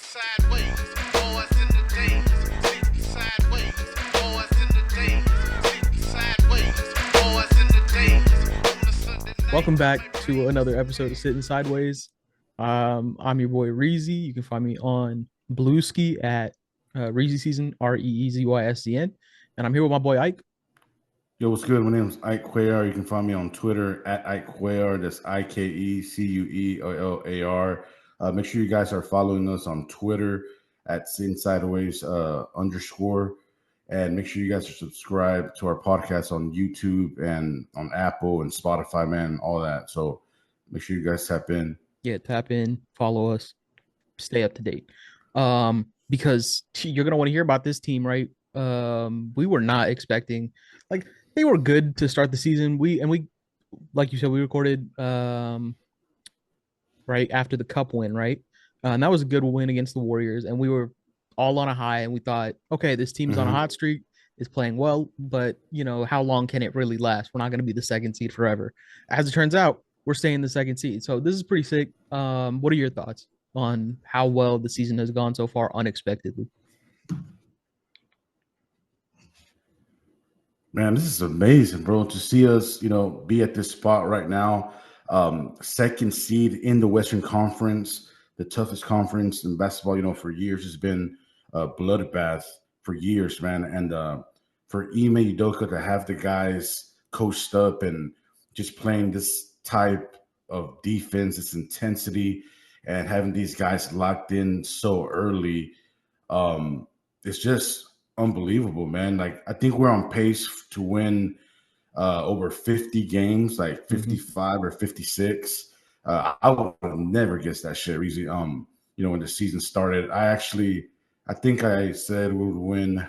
sideways, boys in the days. Sitting sideways, boys in the days. Sitting sideways, boys in the days. Welcome back to another episode of Sittin Sideways. I'm your boy Reezy. You can find me on Blueski at Reezy Season, REEZYSCN. And I'm here with my boy Ike. Yo, what's good? My name is Ike Cuellar. You can find me on Twitter at Ike Cuellar. That's IKECUELLAR. Make sure you guys are following us on Twitter at Sideways _. And make sure you guys are subscribed to our podcast on YouTube and on Apple and Spotify, man, all that. So make sure you guys tap in. Yeah, tap in, follow us, stay up to date. Because you're gonna want to hear about this team, right? We were not expecting, like, they were good to start the season. We like you said, we recorded right after the cup win, right? And that was a good win against the Warriors, and we were all on a high, and we thought, okay, this team's on a hot streak, is playing well, but you know, how long can it really last? We're not going to be the second seed forever. As it turns out, we're staying the second seed. So this is pretty sick. What are your thoughts on how well the season has gone so far unexpectedly? Man, this is amazing, bro, to see us, be at this spot right now. Second seed in the Western Conference, the toughest conference in basketball, for years. Has been a bloodbath for years, man. And for Ime Udoka to have the guys coached up and just playing this type of defense, this intensity, and having these guys locked in so early, it's just unbelievable, man. Like, I think we're on pace to win over 50 games, like 55 or 56. I would have never guessed that shit, Reezy. When the season started, I think I said we would win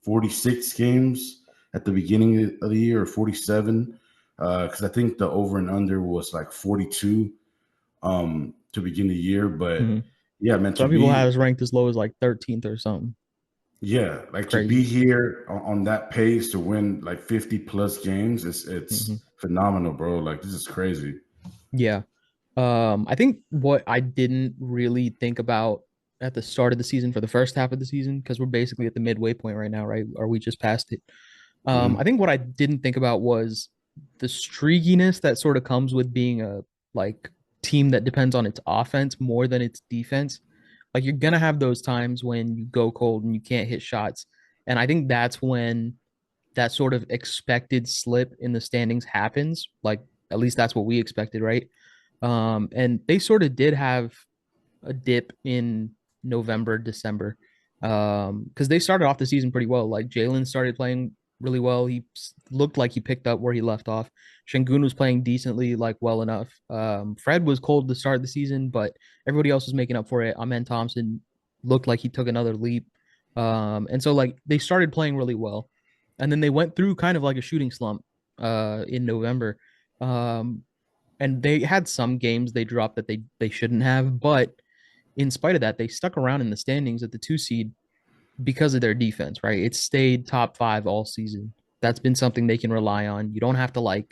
46 games at the beginning of the year, or 47, because I think the over and under was like 42 to begin the year. But yeah, man, some people have us ranked as low as like 13th or something. Yeah, like crazy. To be here on that pace to win like 50 plus games, it's phenomenal, bro. Like, this is crazy. Yeah. I think what I didn't really think about at the start of the season for the first half of the season, because we're basically at the midway point right now, right? Or we just passed it. I think what I didn't think about was the streakiness that sort of comes with being a team that depends on its offense more than its defense. Like, you're going to have those times when you go cold and you can't hit shots. And I think that's when that sort of expected slip in the standings happens. Like, at least that's what we expected, right? And they sort of did have a dip in November, December, because they started off the season pretty well. Like, Jalen started playing really well. He looked like he picked up where he left off. Şengün was playing decently, like, well enough. Fred was cold to start the season, but everybody else was making up for it. Amen Thompson looked like he took another leap. And so, like, they started playing really well. And then they went through kind of like a shooting slump in November. And they had some games they dropped that they shouldn't have. But in spite of that, they stuck around in the standings at the 2 seed because of their defense, right? It stayed top 5 all season. That's been something they can rely on. You don't have to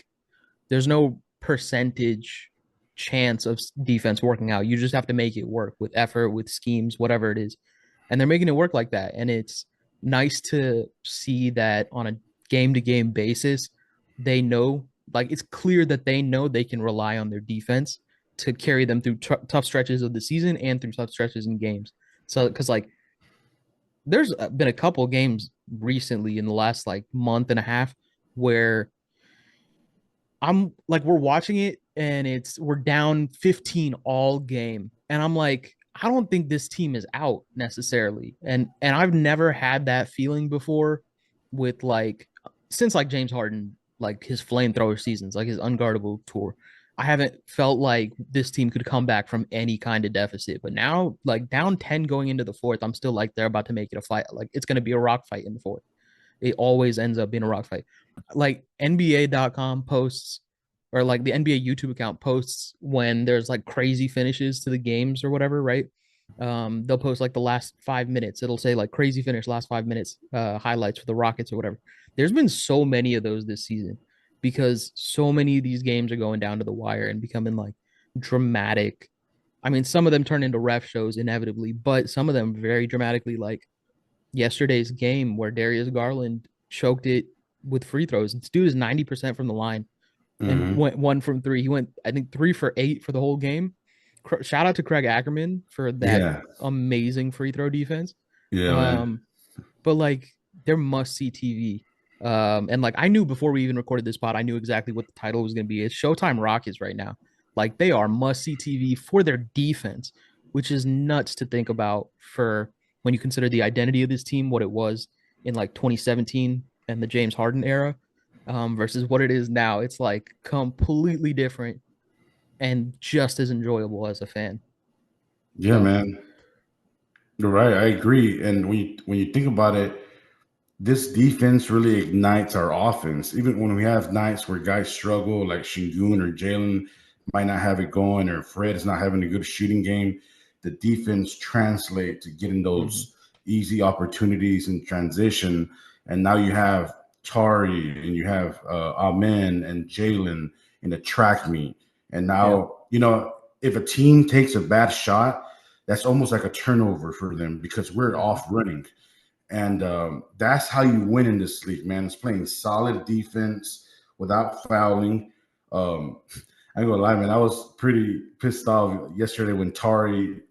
there's no percentage chance of defense working out. You just have to make it work with effort, with schemes, whatever it is. And they're making it work like that. And it's nice to see that on a game-to-game basis, they know, it's clear that they know they can rely on their defense to carry them through tough stretches of the season and through tough stretches in games. So, because there's been a couple of games recently in the last month and a half where I'm we're watching it and we're down 15 all game. And I'm like, I don't think this team is out necessarily. And I've never had that feeling before with since James Harden, his flamethrower seasons, his unguardable tour. I haven't felt like this team could come back from any kind of deficit. But now, down 10 going into the fourth, I'm still they're about to make it a fight. It's going to be a rock fight in the fourth. It always ends up being a rock fight. NBA.com posts, or the NBA YouTube account posts when there's crazy finishes to the games or whatever, right? They'll post the last 5 minutes. It'll say crazy finish, last 5 minutes, highlights for the Rockets or whatever. There's been so many of those this season because so many of these games are going down to the wire and becoming dramatic I mean, some of them turn into ref shows inevitably, but some of them very dramatically, like yesterday's game where Darius Garland choked it with free throws. This dude is 90% from the line and Hmm. went 1 from 3. He went, I think, 3 for 8 for the whole game. Shout out to Craig Ackerman for that Yeah, amazing free throw defense. yeah, man. Um, but like they're must see TV. And like I knew before we even recorded this pod, I knew exactly what the title was going to be. It's Showtime Rockets right now. Like they are must see TV for their defense, which is nuts to think about for when you consider the identity of this team, what it was in like 2017 and the James Harden era, versus what it is now. It's like completely different and just as enjoyable as a fan. Yeah, So, man. You're right. I agree. And when you think about it, this defense really ignites our offense. Even when we have nights where guys struggle, like Shingun or Jalen might not have it going, or Fred is not having a good shooting game, the defense translate to getting mhm. those easy opportunities in transition. And now you have Tari and you have Amen and Jalen in the track meet. And Yeah. now, if a team takes a bad shot, that's almost like a turnover for them because we're Mhm. off running. And that's how you win in this league, man. It's playing solid defense without fouling. Um, I ain't gonna lie, man. I was pretty pissed off yesterday when Tari,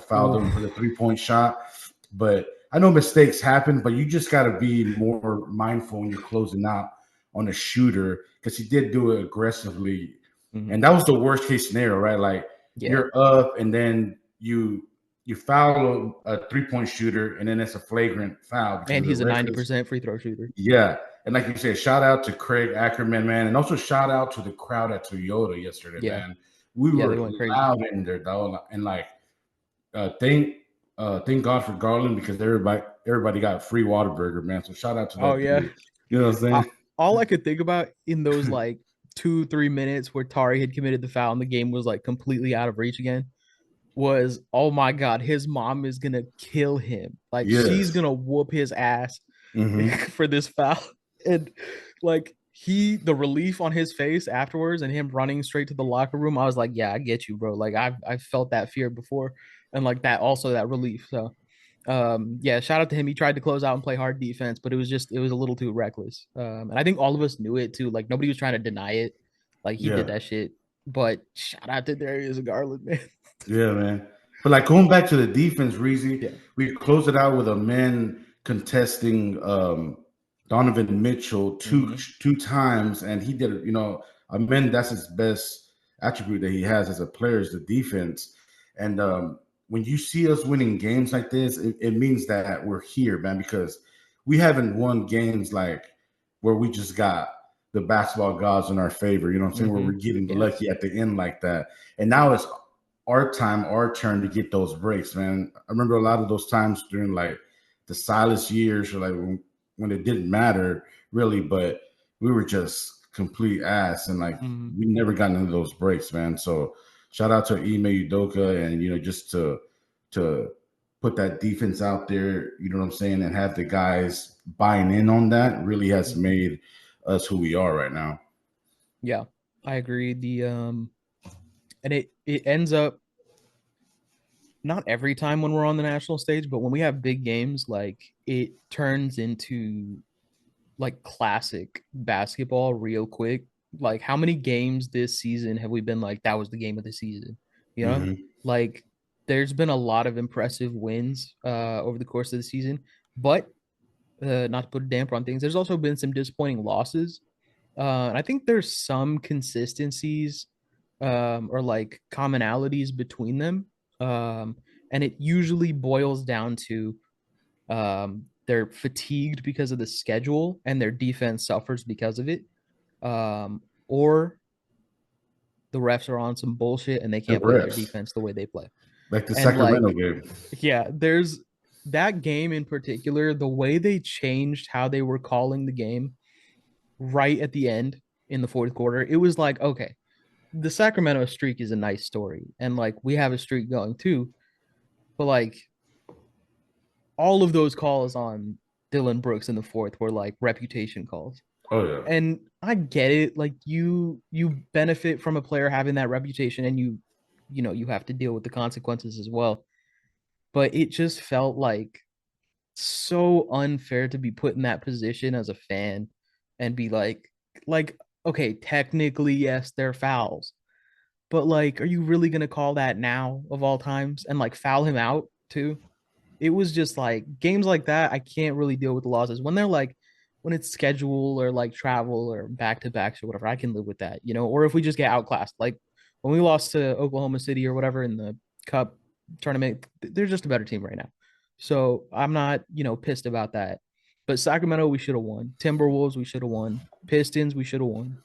fouled Ooh. him for the 3-point shot. But I know mistakes happen, but you just got to be more mindful when you're closing out on a shooter because he did do it aggressively. Mhm. And that was the worst case scenario, right? Like Yeah. you're up and then you foul a 3-point shooter, and then it's a flagrant foul because And of the he's a reference. 90% free throw shooter. Yeah. And like you said, shout out to Craig Ackerman, man. And also shout out to the crowd at Toyota yesterday, Yeah. man. We Yeah, they were went crazy. loud in there, though. And like, uh, thank thank God for Garland because everybody got free Whataburger, man. So shout out to Oh that yeah. dude. You know what I, I'm all I could think about in those like 2-3 minutes where Tari had committed the foul and the game was like completely out of reach again was, oh my God, his mom is gonna kill him. Like she's Yes. gonna whoop his ass Hmm. for this foul. And like the relief on his face afterwards and him running straight to the locker room, I was like, yeah, I get you, bro. Like I've felt that fear before, and like that also that relief. So yeah, shout out to him. He tried to close out and play hard defense, but it was a little too reckless. And I think all of us knew it too. Like nobody was trying to deny it. Like he did Yeah. that shit. But shout out to Darius Garland, man. Yeah, man. But like going back to the defense, Reezy, Yeah. we closed it out with a man contesting Donovan Mitchell two Hmm. two times, and he did it. A man that's his best attribute that he has as a player is the defense. And when you see us winning games like this, it means that we're here, man, because we haven't won games like where we just got the basketball gods in our favor. You know what I'm saying? Where Hmm. we're getting Yeah. lucky at the end like that. And now it's our time, our turn to get those breaks, man. I remember a lot of those times during like the Silas years, or like when it didn't matter really, but we were just complete ass, and like Hmm. we never got into those breaks, man. So shout out to Ime Udoka, and just to put that defense out there, you know what I'm saying, and have the guys buying in on that really has Hmm. made us who we are right now. Yeah. I agree. And it ends up not every time when we're on the national stage, but when we have big games, like it turns into like classic basketball real quick. Like how many games this season have we been like that was the game of the season? You know? Mm-hmm. Like there's been a lot of impressive wins over the course of the season, but not to put a damper on things, there's also been some disappointing losses. And I think there's some consistencies or like commonalities between them. Um, and it usually boils down to they're fatigued because of the schedule and their defense suffers because of it. Or the refs are on some bullshit and they The can't play their refs, defense the way they play. like the And Sacramento like, game. yeah, there's that game in particular, the way they changed how they were calling the game right at the end in the fourth quarter, it was like, okay, the Sacramento streak is a nice story. And like, we have a streak going too. But like, all of those calls on Dylan Brooks in the fourth were like reputation calls. Oh yeah. And I get it. Like you benefit from a player having that reputation and you you have to deal with the consequences as well. But it just felt like so unfair to be put in that position as a fan and be like, okay, technically, yes, they're fouls, but like, are you really gonna call that now of all times and like foul him out too? It was just like games like that. I can't really deal with the losses when they're like when it's schedule or like travel or back to backs or whatever. I can live with that, or if we just get outclassed, like when we lost to Oklahoma City or whatever in the cup tournament, they're just a better team right now. So I'm not, pissed about that. But Sacramento, we should have won. Timberwolves, we should have won. Pistons, we should have won.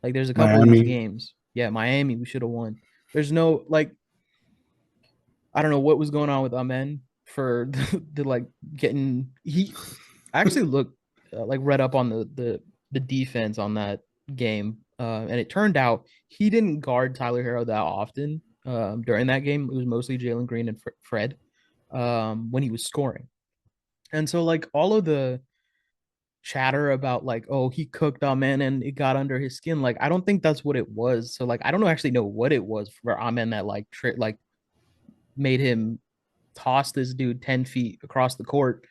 Like there's a couple of these Miami. games. Yeah, Miami, we should have won. There's no like I don't know what was going on with Amen for the like getting he I actually looked like read up on the defense on that game, and it turned out he didn't guard Tyler Hero that often during that game. It was mostly Jalen Green and Fred when he was scoring, and so like all of the chatter about like, oh, he cooked Amen and it got under his skin, like I don't think that's what it was. So like I don't actually know what it was for Amen that like made him toss this dude 10 feet across the court.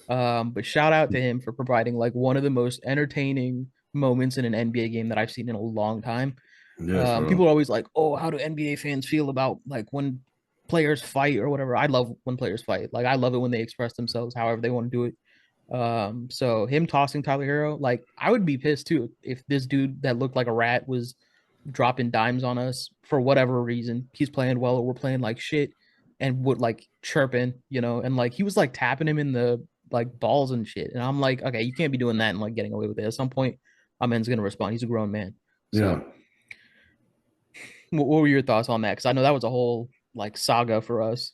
But shout out to him for providing like one of the most entertaining moments in an NBA game that I've seen in a long time. Yes, bro. People are always like, oh, how do NBA fans feel about like when players fight or whatever? I love when players fight. Like I love it when they express themselves however they want to do it. So him tossing Tyler Hero, like I would be pissed too if this dude that looked like a rat was dropping dimes on us for whatever reason. He's playing well or we're playing like shit and would like chirping, and like he was like tapping him in the like balls and shit. And I'm like, okay, you can't be doing that and like getting away with it. At some point, Amen's gonna respond. He's a grown man. Yeah. So what were your thoughts on that? Because I know that was a whole like saga for us.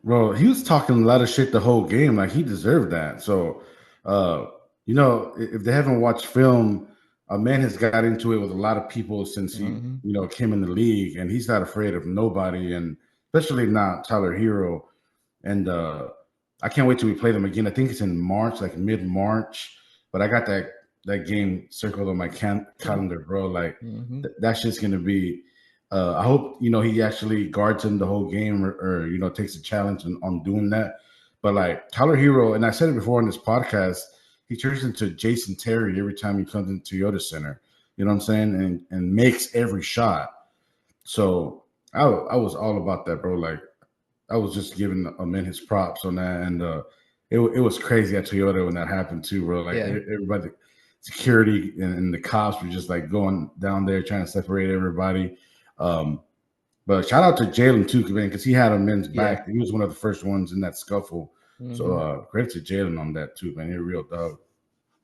Bro, he was talking a lot of shit the whole game. Like he deserved that. So, uh, if they haven't watched film, a man has got into it with a lot of people since he, Mm-hmm. came in the league, and he's not afraid of nobody, and especially not Tyler Hero. And I can't wait till we play them again. I think it's in March, like mid-March. But I got that game circled on my calendar, bro. Like Mm-hmm. that's just gonna be. I hope he actually guards him the whole game, or takes a challenge on doing that. But like Tyler Hero, and I said it before on this podcast, he turns into Jason Terry every time he comes into Toyota Center. You know what I'm saying? And makes every shot. So I was all about that, bro. Like I was just giving Amen his props on that, and it was crazy at Toyota when that happened too, bro. Like Yeah. everybody, security and the cops were just like going down there trying to separate everybody. But shout out to Jalen too, man, because he had Amen's Yeah. back. He was one of the first ones in that scuffle. So Mm-hmm. credit to Jalen on that too, man. He's a real dog.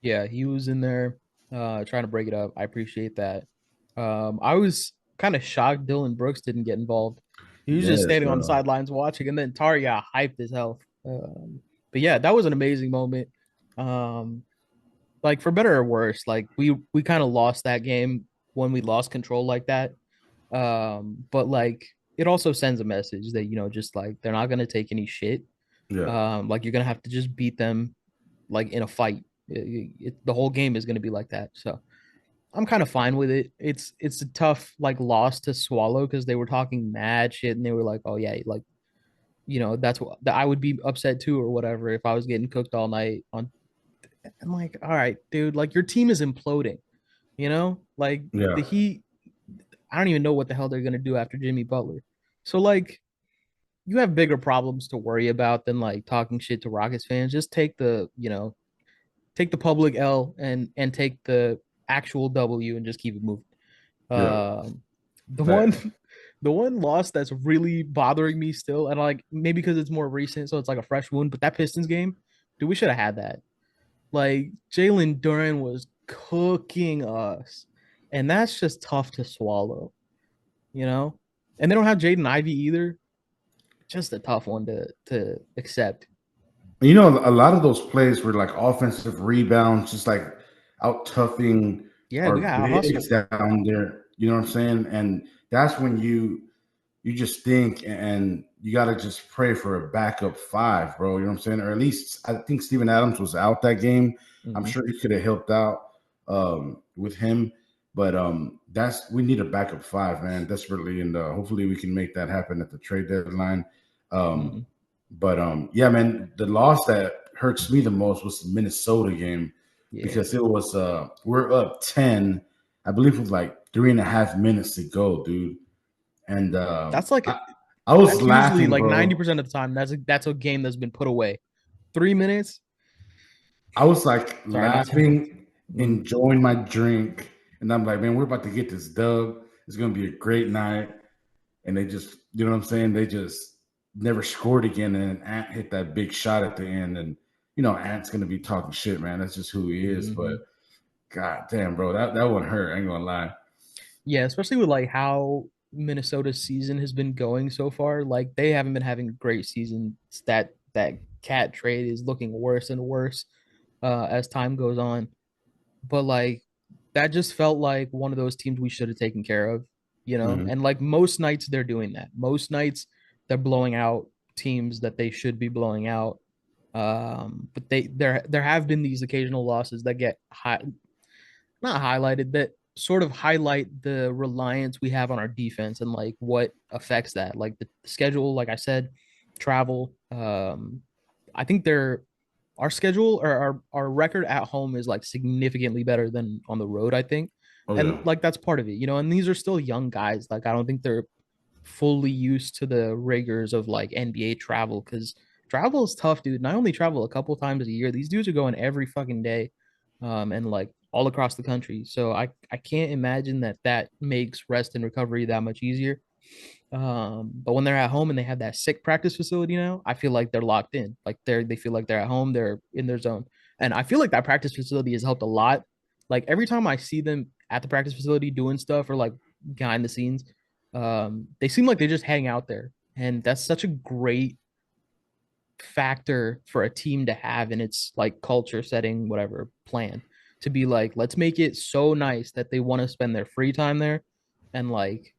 Yeah, he was in there trying to break it up. I appreciate that. I was kind of shocked Dylan Brooks didn't get involved. He was just Yes, standing on the bro. sidelines watching, and then Tari got hyped as hell. But yeah, that was an amazing moment. Um, like for better or worse, like we kind of lost that game when we lost control like that. But like it also sends a message that just like they're not gonna take any shit. Yeah, Like you're gonna have to just beat them like in a fight. The whole game is going to be like that. So I'm kind of fine with it. It's a tough like loss to swallow because they were talking mad shit and they were like, oh yeah, like that's what that I would be upset too or whatever if I was getting cooked all night on. I'm like, all right, dude, like your team is imploding. Like yeah, the Heat. I don't even know what the hell they're gonna do after Jimmy Butler. So like you have bigger problems to worry about than like talking shit to Rockets fans. Just take the public L and take the actual W and just keep it moving. yeah. Um, the one Facts. the one loss that's really bothering me still, and like maybe because it's more recent, so it's like a fresh wound. But that Pistons game, dude, we should have had that. Like Jalen Duran was cooking us, and that's just tough to swallow, you know. And they don't have Jaden Ivey either. Just a tough one to accept. A lot of those plays were like offensive rebounds, just like out toughing Yeah, we our got bigs hustle. down there. You know what I'm saying? And that's when you just think and you got to just pray for a backup five, bro. You know what I'm saying? Or at least I think Steven Adams was out that game. I'm Mm-hmm. sure he could have helped out with him. But we need a backup five, man, desperately, and hopefully we can make that happen at the trade deadline. Mhm. But yeah, man, the loss that hurts me the most was the Minnesota game Yeah. because it was we're up 10, I believe, with like 3.5 minutes to go, dude. And That's like I was that's usually laughing, like bro. 90% of the time. That's a game that's been put away. 3 minutes. I was like Sorry, not 3 minutes. laughing, Mhm. enjoying my drink, and I'm like, man, we're about to get this dub. It's gonna be a great night. And they just, you know what I'm saying? They just never scored again. And Ant hit that big shot at the end. And, Ant's going to be talking shit, man. That's just who he is. But Mhm. God damn, bro, that one hurt. I ain't going to lie. Yeah, especially with like how Minnesota's season has been going so far. Like they haven't been having great seasons. That cat trade is looking worse and worse as time goes on. But like that just felt like one of those teams we should have taken care of, you know? Mm-hmm. And like most nights they're doing that. Most nights they're blowing out teams that they should be blowing out. But there have been these occasional losses that get not highlighted, that sort of highlight the reliance we have on our defense and like what affects that. Like the schedule, like I said, travel. I think our schedule or our record at home is like significantly better than on the road, I think. Oh, And yeah. like that's part of it, you know, and these are still young guys. Like I don't think they're fully used to the rigors of like NBA travel because travel is tough, dude. And I only travel a couple times a year. These dudes are going every fucking day, and like all across the country. So I can't imagine that makes rest and recovery that much easier. But when they're at home and they have that sick practice facility now, I feel like they're locked in. Like they feel like they're at home, they're in their zone. And I feel like that practice facility has helped a lot. Like every time I see them at the practice facility doing stuff or like behind the scenes, they seem like they just hang out there. And that's such a great factor for a team to have in its like culture setting, whatever plan to be like, let's make it so nice that they want to spend their free time there and like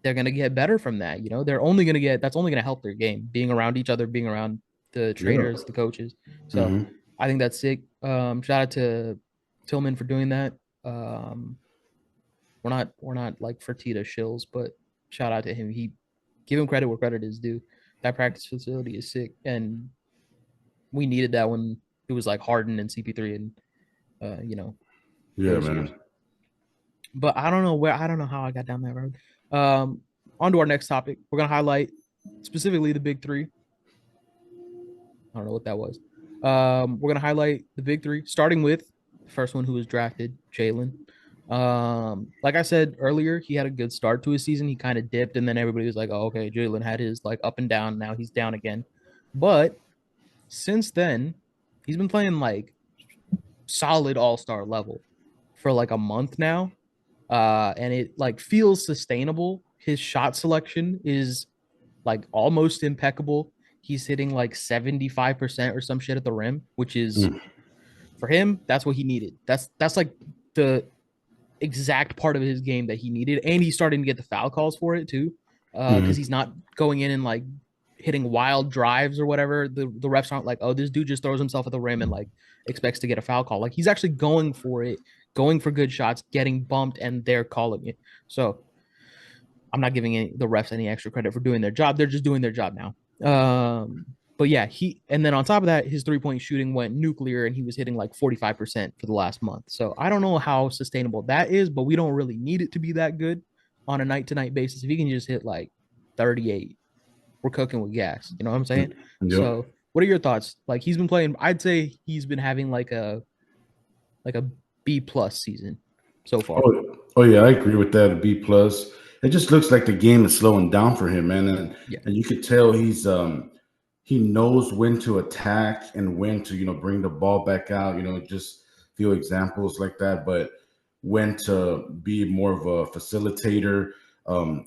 they're going to get better from that. You know, they're only going to get that's only going to help their game being around each other, being around the Yeah. trainers, the coaches. So Mm-hmm. I think that's sick. Shout out to Tillman for doing that. Um, we're not like Fertitta shills, but shout out to him. He give him credit where credit is due. That practice facility is sick, and we needed that when it was like Harden and CP3 and Yeah, those years. man. But I don't know how I got down that road. On to our next topic. We're gonna highlight specifically the big three. I don't know what that was. We're gonna highlight the big three, starting with the first one who was drafted, Jalen. Like I said earlier, he had a good start to his season. He kind of dipped, and then everybody was like, "Oh, okay." Jalen had his like up and down. Now he's down again. But since then, he's been playing like solid all-star level for like a month now. And it like feels sustainable. His shot selection is like almost impeccable. He's hitting like 75% or some shit at the rim, which is Mm. for him, that's what he needed. That's like the exact part of his game that he needed. And he's starting to get the foul calls for it too. Because he's Mm-hmm. not going in and like hitting wild drives or whatever. The refs aren't like, oh, this dude just throws himself at the rim and like expects to get a foul call. Like he's actually going for it, going for good shots, getting bumped, and they're calling it. So I'm not giving the refs any extra credit for doing their job. They're just doing their job now. But yeah, and then on top of that, his 3-point shooting went nuclear and he was hitting like 45% for the last month. So I don't know how sustainable that is, but we don't really need it to be that good on a night to night basis. If he can just hit like 38, we're cooking with gas. You know what I'm saying? Yep. So what are your thoughts? Like he's been playing, I'd say he's been having like a B plus season so far. Oh yeah, I agree with that. A B plus. It just looks like the game is slowing down for him, man, Yeah. and you could tell he knows when to attack and when to bring the ball back out. Just few examples like that, but when to be more of a facilitator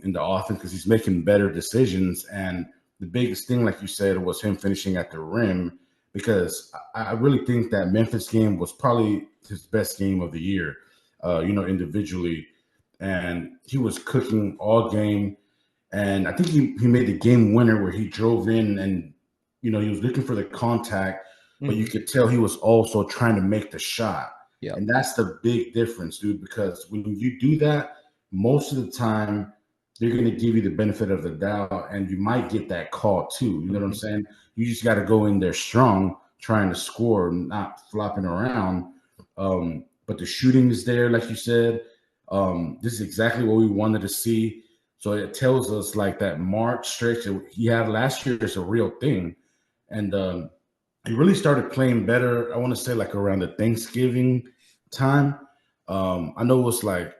in the offense because he's making better decisions. And the biggest thing, like you said, was him finishing at the rim because I really think that Memphis game was probably his best game of the year. Individually, and he was cooking all game. And I think he made the game winner where he drove in and he was looking for the contact, but you Mm-hmm. could tell he was also trying to make the shot. Yeah. And that's the big difference, dude, because when you do that, most of the time they're going to give you the benefit of the doubt and you might get that call too. You know what I'm Mhm. saying? You just got to go in there strong, trying to score, not flopping around. But the shooting is there, like you said. This is exactly what we wanted to see. So it tells us like that March stretch that he had last year is a real thing. And he really started playing better. I want to say like around the Thanksgiving time. I know it was like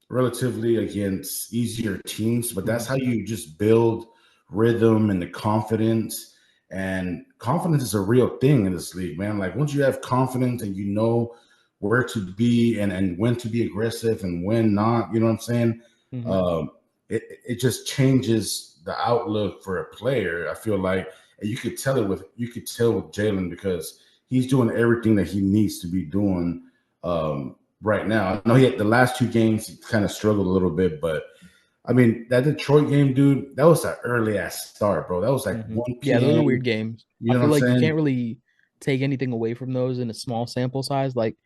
relatively against easier teams, but that's Mhm. how you just build rhythm and the confidence. And confidence is a real thing in this league, man. Like once you have confidence and you know where to be and when to be aggressive and when not, you know what I'm saying? Mhm. Um, it just changes the outlook for a player. I feel like and you could tell with Jalen because he's doing everything that he needs to be doing right now. I know he had the last two games he kind of struggled a little bit, but I mean that Detroit game, dude, that was an early ass start, bro. That was like Mhm. 1 Yeah, those are weird p.m. games. I You know what feel I'm like you saying? can't really take anything away from those in a small sample size. Like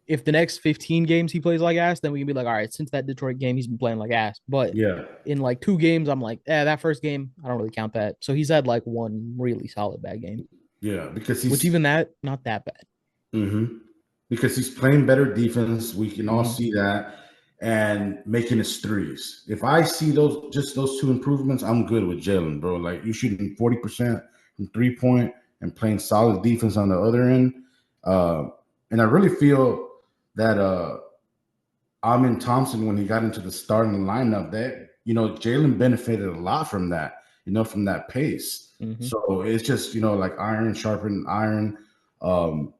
if the next 15 games he plays like ass, then we can be like, all right, since that Detroit game, he's been playing like ass. But Yeah, in like 2 games, I'm like, that first game, I don't really count that. So he's had like one really solid bad game, yeah, because which he's even that, not that bad. mhm. Because he's playing better defense. We can all Mhm. see that, and making his threes. If I see those two improvements, I'm good with Jalen, bro. Like you shooting 40% from 3 point and playing solid defense on the other end. Uh, and I really feel that Amen Thompson, when he got into the starting lineup, that Jalen benefited a lot from that, from that pace. Mhm. So it's just like iron sharpened iron. Um,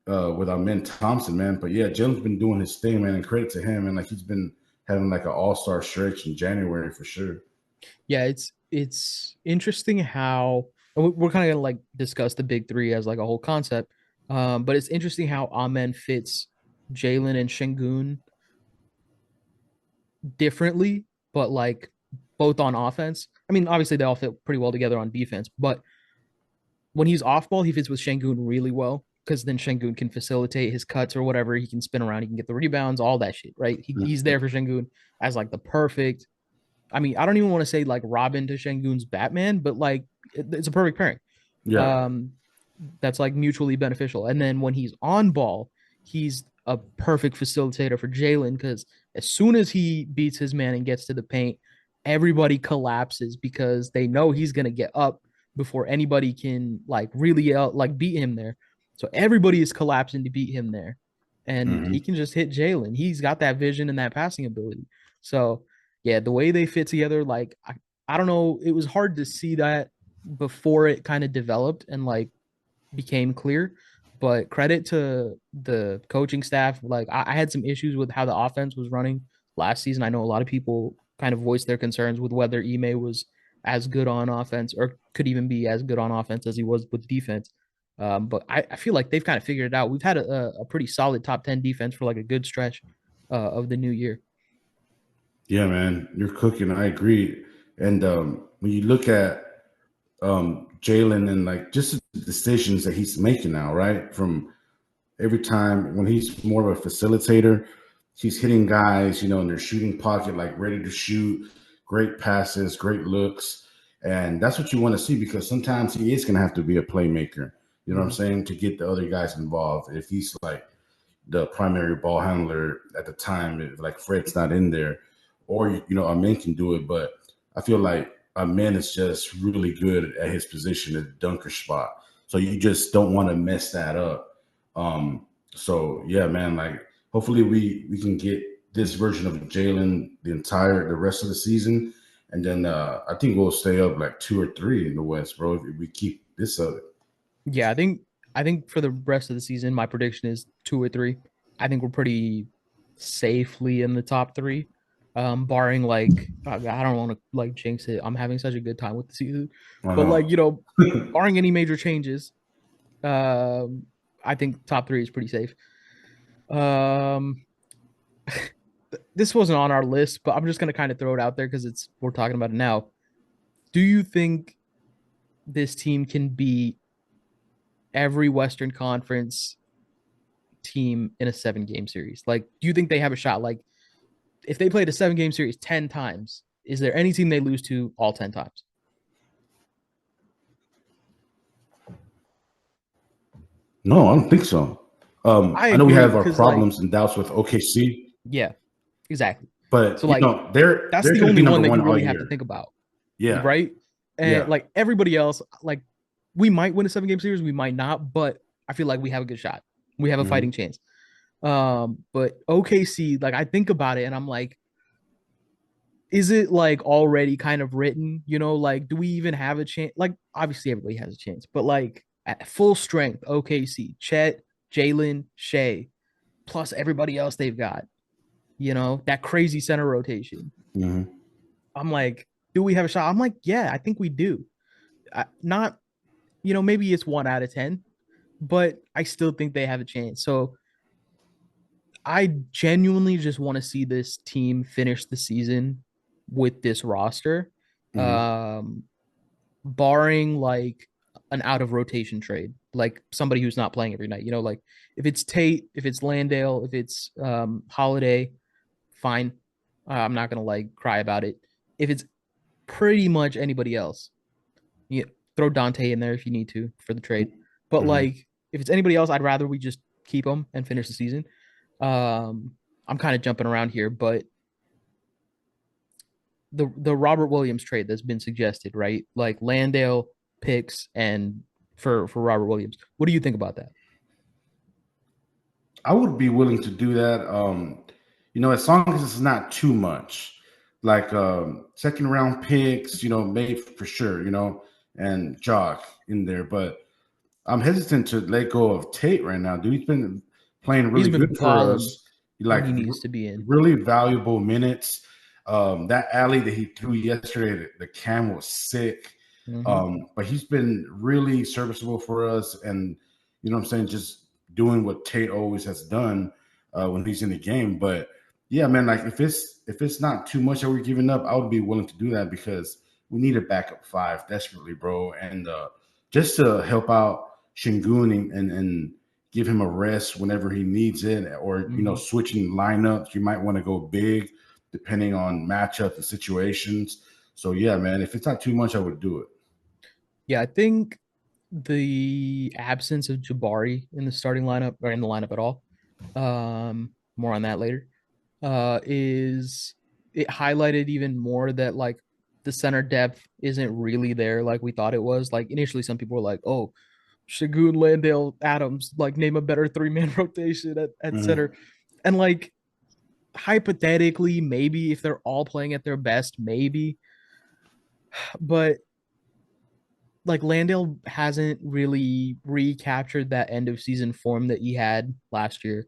with Amen Thompson, man. But yeah, Jim's been doing his thing, man, and credit to him. And like he's been having like an all-star stretch in January for sure. Yeah, it's interesting how and we're kind of gonna like discuss the big three as like a whole concept. But it's interesting how Amen fits Jalen and Shingun differently, but like both on offense. I mean, obviously they all fit pretty well together on defense, but when he's off ball, he fits with Shengun really well because then Shengun can facilitate his cuts or whatever. He can spin around, he can get the rebounds, all that shit, right? He's there for Shengun as like the perfect. I mean, I don't even want to say like Robin to Shengun's Batman, but like it's a perfect pairing. Yeah. Um, that's like mutually beneficial. And then when he's on ball, he's a perfect facilitator for Jalen because as soon as he beats his man and gets to the paint, everybody collapses because they know he's gonna get up before anybody can like really like beat him there. So everybody is collapsing to beat him there, and he Hmm. can just hit Jalen. He's got that vision and that passing ability. So yeah, the way they fit together, like I don't know, it was hard to see that before it kind of developed and like became clear. But credit to the coaching staff. Like I had some issues with how the offense was running last season. I know a lot of people kind of voiced their concerns with whether Ime was as good on offense or could even be as good on offense as he was with defense. But I feel like they've kind of figured it out. We've had a pretty solid top 10 defense for like a good stretch of the new year. Yeah, man, you're cooking. I agree. And when you look at Jalen and like just the decisions that he's making now, right? From every time when he's more of a facilitator, he's hitting guys, in their shooting pocket, like ready to shoot, great passes, great looks. And that's what you want to see because sometimes he is going to have to be a playmaker, you know what I'm Mm-hmm. saying, to get the other guys involved. If he's like the primary ball handler at the time, if like Fred's not in there, or, a man can do it. But I feel like a man is just really good at his position, at the dunker spot. So you just don't want to mess that up. So yeah, man, like hopefully we can get this version of Jalen the rest of the season, and then I think we'll stay up like 2 or 3 in the West, bro. If we keep this up. Yeah, I think for the rest of the season, my prediction is 2 or 3. I think we're pretty safely in the top three, barring like I don't want to like jinx it. I'm having such a good time with the season, I but like know. barring any major changes, um, I think top three is pretty safe. Um, this wasn't on our list, but I'm just gonna kind of throw it out there because it's we're talking about it now. Do you think this team can beat every Western Conference team in a 7-game series? Like, do you think they have a shot? Like, if they played a 7-game series 10 times, is there any team they lose to all 10 times? No, I don't think so. I I know we agree have our because, like, problems and doubts with OKC, yeah, exactly. but So, like, they're that's the going to be only one number that you one all really have to year. think about, Yeah, right? And yeah. like everybody else, like we might win a 7-game series, we might not, but I feel like we have a good shot. We have a Hmm. fighting chance. But OKC, like I think about it and I'm like, is it like already kind of written? You know, like do we even have a chance? Like obviously everybody has a chance, but like at full strength, OKC, Chet, Jalen, Shea, plus everybody else they've got, you know, that crazy center rotation. Hmm. I'm like, do we have a shot? I'm like, yeah, I think we do. Not, you know, maybe it's 1 out of 10, but I still think they have a chance. So I genuinely just want to see this team finish the season with this roster, Hmm. um, barring like an out of rotation trade, like somebody who's not playing every night. You know, like if it's Tate, if it's Landale, if it's Holiday, fine. I'm not gonna like cry about it. If it's pretty much anybody else, you throw Dante in there if you need to for the trade. But Hmm. like if it's anybody else, I'd rather we just keep them and finish the season. Um, I'm kind of jumping around here, but the Robert Williams trade that's been suggested, right? Like Landale picks and for Robert Williams. What do you think about that? I would be willing to do that. As long as it's not too much, like second round picks, maybe for sure, and Jock in there. But I'm hesitant to let go of Tate right now. Dude, he's been playing He's really been good for balling us, when like he needs to be in. really valuable minutes. That alley that he threw yesterday, the cam was sick. Mm-hmm. But he's been really serviceable for us, and what I'm saying, just doing what Tate always has done when he's in the game. But yeah, man, like if it's not too much that we're giving up, I would be willing to do that because we need a backup five desperately, bro, and just to help out Shingun and give him a rest whenever he needs it, or Mm-hmm. switching lineups. You might want to go big depending on matchups and situations. So yeah, man, if it's not too much, I would do it. Yeah, I think the absence of Jabari in the starting lineup or in the lineup at all, more on that later, is it highlighted even more that like the center depth isn't really there like we thought it was. Like initially, some people were like, "Oh, Shagun, Landale, Adams, like name a better 3-man rotation at Mhm. center," and like hypothetically, maybe if they're all playing at their best, maybe, but like Landale hasn't really recaptured that end of season form that he had last year.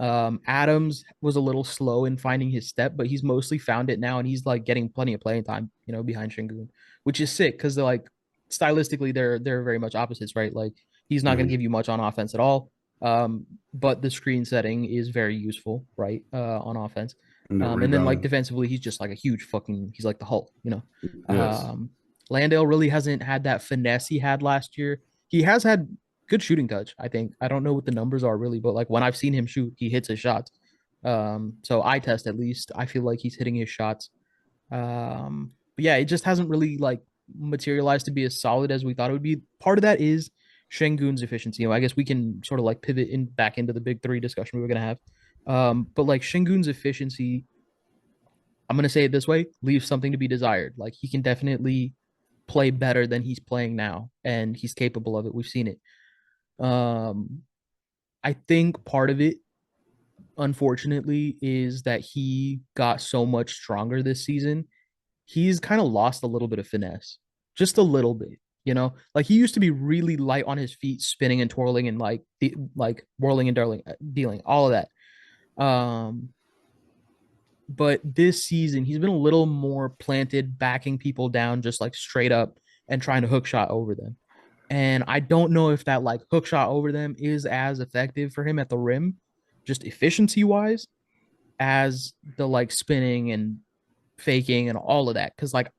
Adams was a little slow in finding his step, but he's mostly found it now, and he's like getting plenty of playing time, you know, behind Shingun, which is sick because they're like stylistically they're very much opposites, right? Like he's not going to Mhm. give you much on offense at all, but the screen setting is very useful, right, on offense. And the And then like rebounding. defensively, he's just like a huge fucking he's like the Hulk, you know. Yes. Landale really hasn't had that finesse he had last year. He has had good shooting touch, I think. I don't know what the numbers are really, but like when I've seen him shoot, he hits his shots. So I test at least. I feel like he's hitting his shots. But yeah, it just hasn't really like materialized to be as solid as we thought it would be. Part of that is Shengun's efficiency. You know, I guess we can sort of like pivot in back into the big three discussion we were gonna have. But like Shengun's efficiency, I'm gonna say it this way, leaves something to be desired. Like he can definitely play better than he's playing now, and he's capable of it. We've seen it. Um, I think part of it, unfortunately, is that he got so much stronger this season. He's kind of lost a little bit of finesse, just a little bit. You know, like he used to be really light on his feet, spinning and twirling and like whirling and dealing all of that. Um, but this season he's been a little more planted, backing people down, just like straight up and trying to hook shot over them. And I don't know if that like hook shot over them is as effective for him at the rim, just efficiency wise, as the like spinning and faking and all of that. Cause like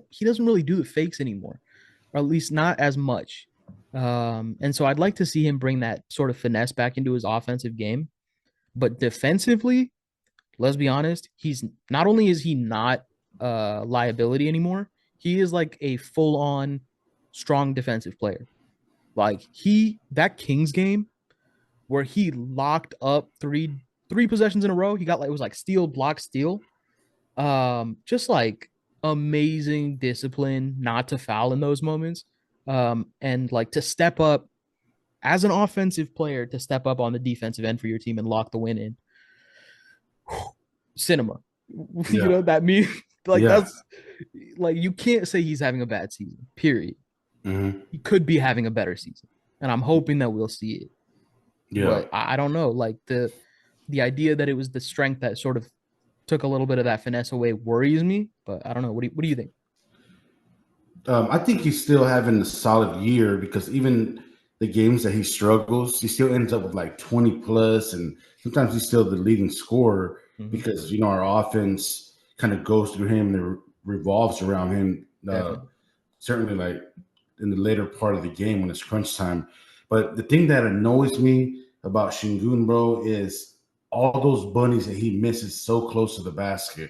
he doesn't really do the fakes anymore, or at least not as much. And so I'd like to see him bring that sort of finesse back into his offensive game. But defensively, let's be honest, he's not only is he not a liability anymore, he is like a full-on strong defensive player. Like that Kings game where he locked up three possessions in a row, he got like it was like steal, block, steal. Just like amazing discipline not to foul in those moments. And like to step up as an offensive player to step up on the defensive end for your team and lock the win in. Cinema. You Yeah. know that means like Yeah. that's like you can't say he's having a bad season. Period. Hmm. He could be having a better season, and I'm hoping that we'll see it. Yeah. But I don't know. Like the idea that it was the strength that sort of took a little bit of that finesse away worries me. But I don't know. What do you think? I think he's still having a solid year because even the games that he struggles, he still ends up with like 20 plus, and sometimes he's still the leading scorer Mm-hmm. because our offense kind of goes through him and revolves around him. Definitely. Certainly, like in the later part of the game when it's crunch time. But the thing that annoys me about Shingun, bro, is all those bunnies that he misses so close to the basket,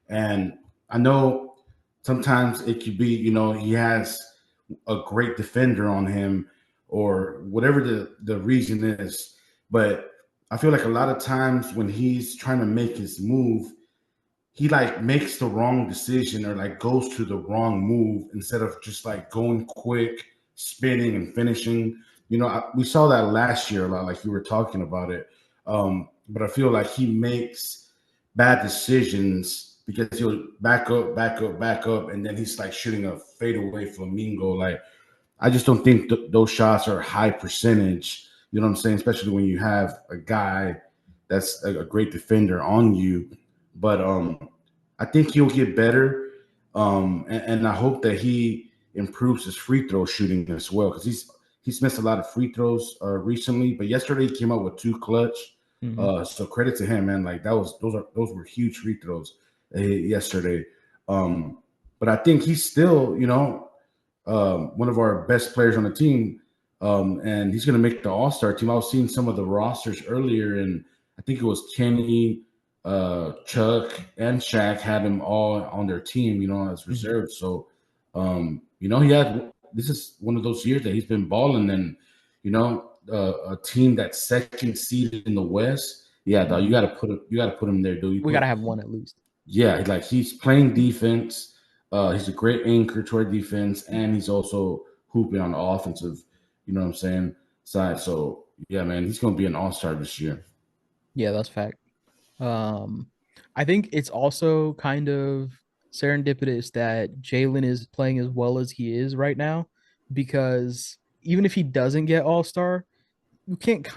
and I know sometimes it could be, he has a great defender on him or whatever the reason is. But I feel like a lot of times when he's trying to make his move, he like makes the wrong decision or like goes to the wrong move instead of just like going quick, spinning and finishing. We saw that last year a lot, like you were talking about it. But I feel like he makes bad decisions because he'll back up, back up, back up, and then he's like shooting a fadeaway flamingo. Like I just don't think those shots are high percentage. You know what I'm saying? Especially when you have a guy that's a great defender on you. But I think he'll get better, and I hope that he improves his free throw shooting as well because he's missed a lot of free throws recently. But yesterday he came out with two clutch. Mm-hmm. So credit to him, man. Like those were huge free throws yesterday. But I think he's still, one of our best players on the team, and he's going to make the All Star team. I was seeing some of the rosters earlier, and I think it was Kenny, Chuck, and Shaq had him all on their team, as Mm-hmm. reserves. So, he had this is one of those years that he's been balling, and a team that's second seeded in the West. Yeah, dog, Mm-hmm. you got to put him there, dude. You We gotta put have one at least. Yeah, like he's playing defense. He's a great anchor to our defense, and he's also hooping on the offensive, what I'm saying, side. So yeah, man, he's gonna be an all-star this year. Yeah, that's fact. Um, I think it's also kind of serendipitous that Jalen is playing as well as he is right now, because even if he doesn't get All Star, you can't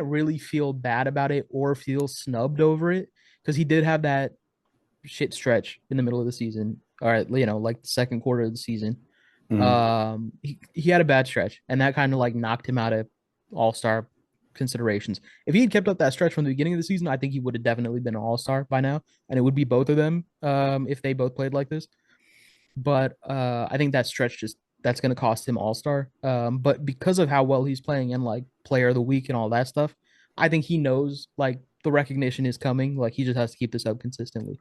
really feel bad about it or feel snubbed over it because he did have that shit stretch in the middle of the season, or like the second quarter of the season. Mhm. He had a bad stretch, and that kind of like knocked him out of All Star considerations. If he had kept up that stretch from the beginning of the season, I think he would have definitely been an All Star by now, and it would be both of them if they both played like this. But I think that stretch just that's going to cost him All Star. But because of how well he's playing and like Player of the Week and all that stuff, I think he knows like the recognition is coming. Like he just has to keep this up consistently.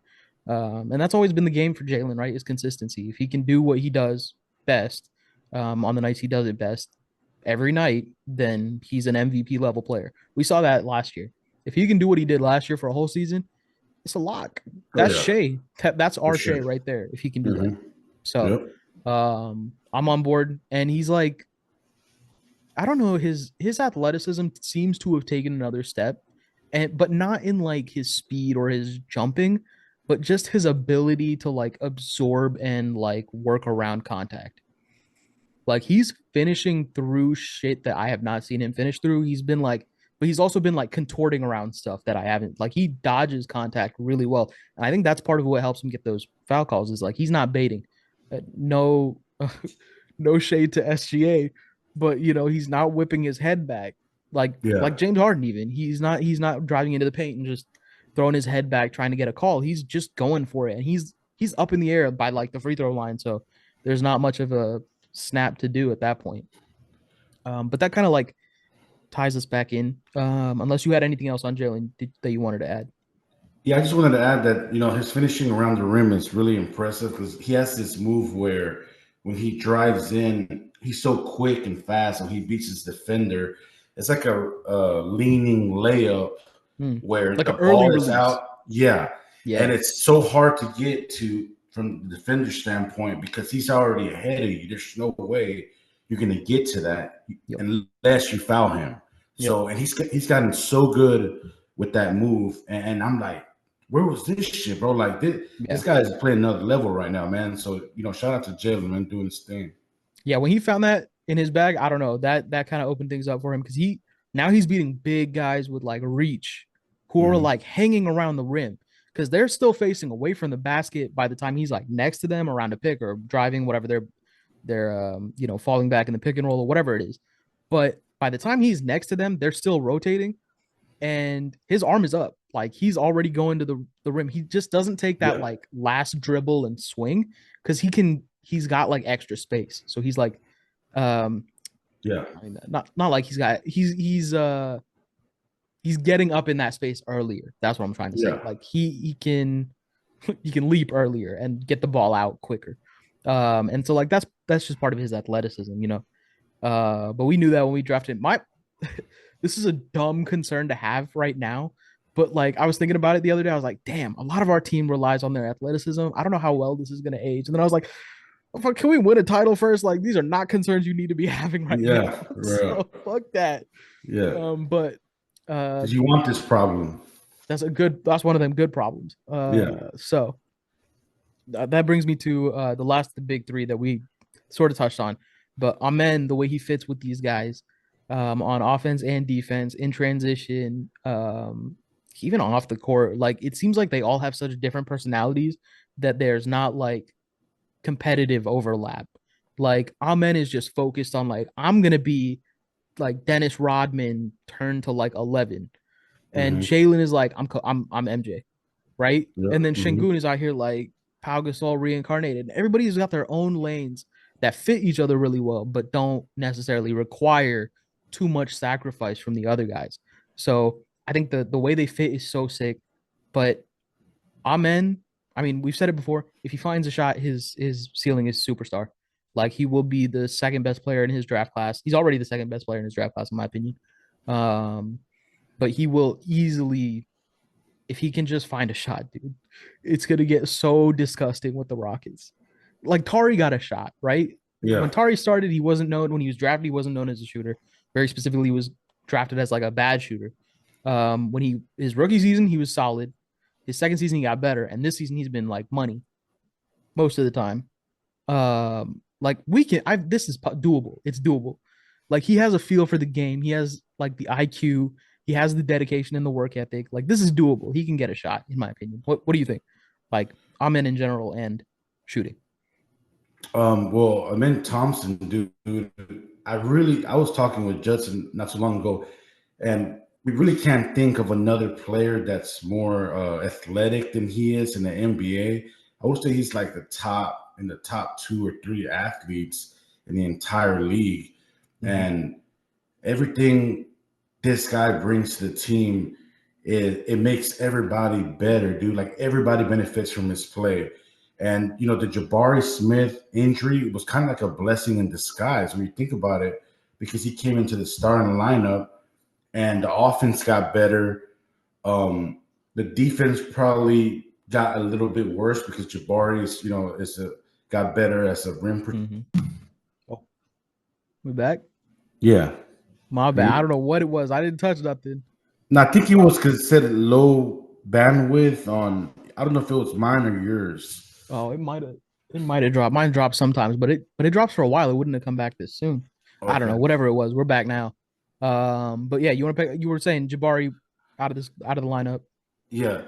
And that's always been the game for Jalen, right? Is consistency. If he can do what he does best on the nights he does it best every night, then he's an MVP level player. We saw that last year. If he can do what he did last year for a whole season, it's a lock. Oh That's yeah, Shea. That's for our sure. Shea right there. If he can do that, Hmm. so Yep. I'm on board. And he's like, I don't know, his athleticism seems to have taken another step, and but not in like his speed or his jumping, but just his ability to like absorb and like work around contact. Like he's finishing through shit that I have not seen him finish through. But he's also been like contorting around stuff that I haven't. Like he dodges contact really well, and I think that's part of what helps him get those foul calls. Is like he's not baiting. No, no shade to SGA, but he's not whipping his head back like Yeah. James Harden. Even he's not driving into the paint and just throwing his head back trying to get a call. He's just going for it, and he's up in the air by like the free throw line. So there's not much of a snap to do at that point. But that kind of like ties us back in. Unless you had anything else on Jalen that you wanted to add. Yeah, I just wanted to add that his finishing around the rim is really impressive because he has this move where when he drives in, he's so quick and fast, and he beats his defender. It's like a leaning layup Hmm. where Like the an early ball is release. out. Yeah, and Yeah. it's so hard to get to from the defender standpoint because he's already ahead of you. There's no way you're going to get to that Yep. unless you foul him. Yep. So, and he's gotten so good with that move, and I'm like, where was this shit, bro? Like this Yeah. guy is playing another level right now, man. So shout out to Jalen, man, doing his thing. Yeah. When he found that in his bag, I don't know, that kind of opened things up for him because now he's beating big guys with like reach who are Mm-hmm. like hanging around the rim because they're still facing away from the basket by the time he's like next to them around a pick or driving whatever they're falling back in the pick and roll or whatever it is. But by the time he's next to them, they're still rotating and his arm is up. Like he's already going to the rim. He just doesn't take that Yeah, like last dribble and swing because he's got like extra space. So he's like, um, yeah, I mean, not like he's getting up in that space earlier. That's what I'm trying to say. yeah, Like he can he can leap earlier and get the ball out quicker. And so like that's just part of his athleticism, you know. But we knew that when we drafted my this is a dumb concern to have right now. But like I was thinking about it the other day, I was like, damn, a lot of our team relies on their athleticism. I don't know how well this is gonna age. And then I was like, fuck, can we win a title first? Like these are not concerns you need to be having right now. yeah, bro. So fuck that. Yeah, But because you want this problem. that's one of them good problems. Yeah, So that brings me to the last of the big three that we sort of touched on. But Amen, the way he fits with these guys on offense and defense in transition, even off the court, like it seems like they all have such different personalities that there's not like competitive overlap. Like Amen is just focused on like I'm gonna be like Dennis Rodman turned to like 11, and mm-hmm. Jalen is like I'm MJ, right? Yeah, And then mm-hmm. Şengün is out here like Pau Gasol reincarnated. Everybody's got their own lanes that fit each other really well, but don't necessarily require too much sacrifice from the other guys. So I think the way they fit is so sick. But Amen, I mean, we've said it before. If he finds a shot, his ceiling is superstar. Like he will be the second best player in his draft class. He's already the second best player in his draft class, in my opinion. Um, but he will easily, if he can just find a shot, dude, it's gonna get so disgusting with the Rockets. Like Tari got a shot, right? When Yeah, Tari started, he wasn't known when he was drafted, he wasn't known as a shooter. Very specifically, he was drafted as like a bad shooter. When his rookie season, he was solid. His second season, he got better, and this season he's been like money most of the time. Like we can, I this is doable. It's doable. Like he has a feel for the game. He has like the IQ. He has the dedication and the work ethic. Like this is doable. He can get a shot, in my opinion. What do you think? Like Amen in general and shooting. Well, Amen Thompson, dude, I was talking with Judson not too long ago, and we really can't think of another player that's more athletic than he is in the NBA. I would say he's like the top two or three athletes in the entire league, Mm-hmm. and everything this guy brings to the team it makes everybody better, dude. Like everybody benefits from his play. And the Jabari Smith injury was kind of like a blessing in disguise when you think about it, because he came into the starting lineup and the offense got better. The defense probably got a little bit worse because Jabari got better as a rim protector. Mm-hmm. Oh, we back. Yeah. My bad. I And don't know what it was. I didn't touch nothing. I think he was considered low bandwidth on. I don't know if it was mine or yours. Oh, it might have dropped. Mine drops sometimes, but it drops for a while. It wouldn't have come back this soon. I don't know. Okay. Whatever it was, we're back now. But yeah, you were saying Jabari out of the lineup. Yeah.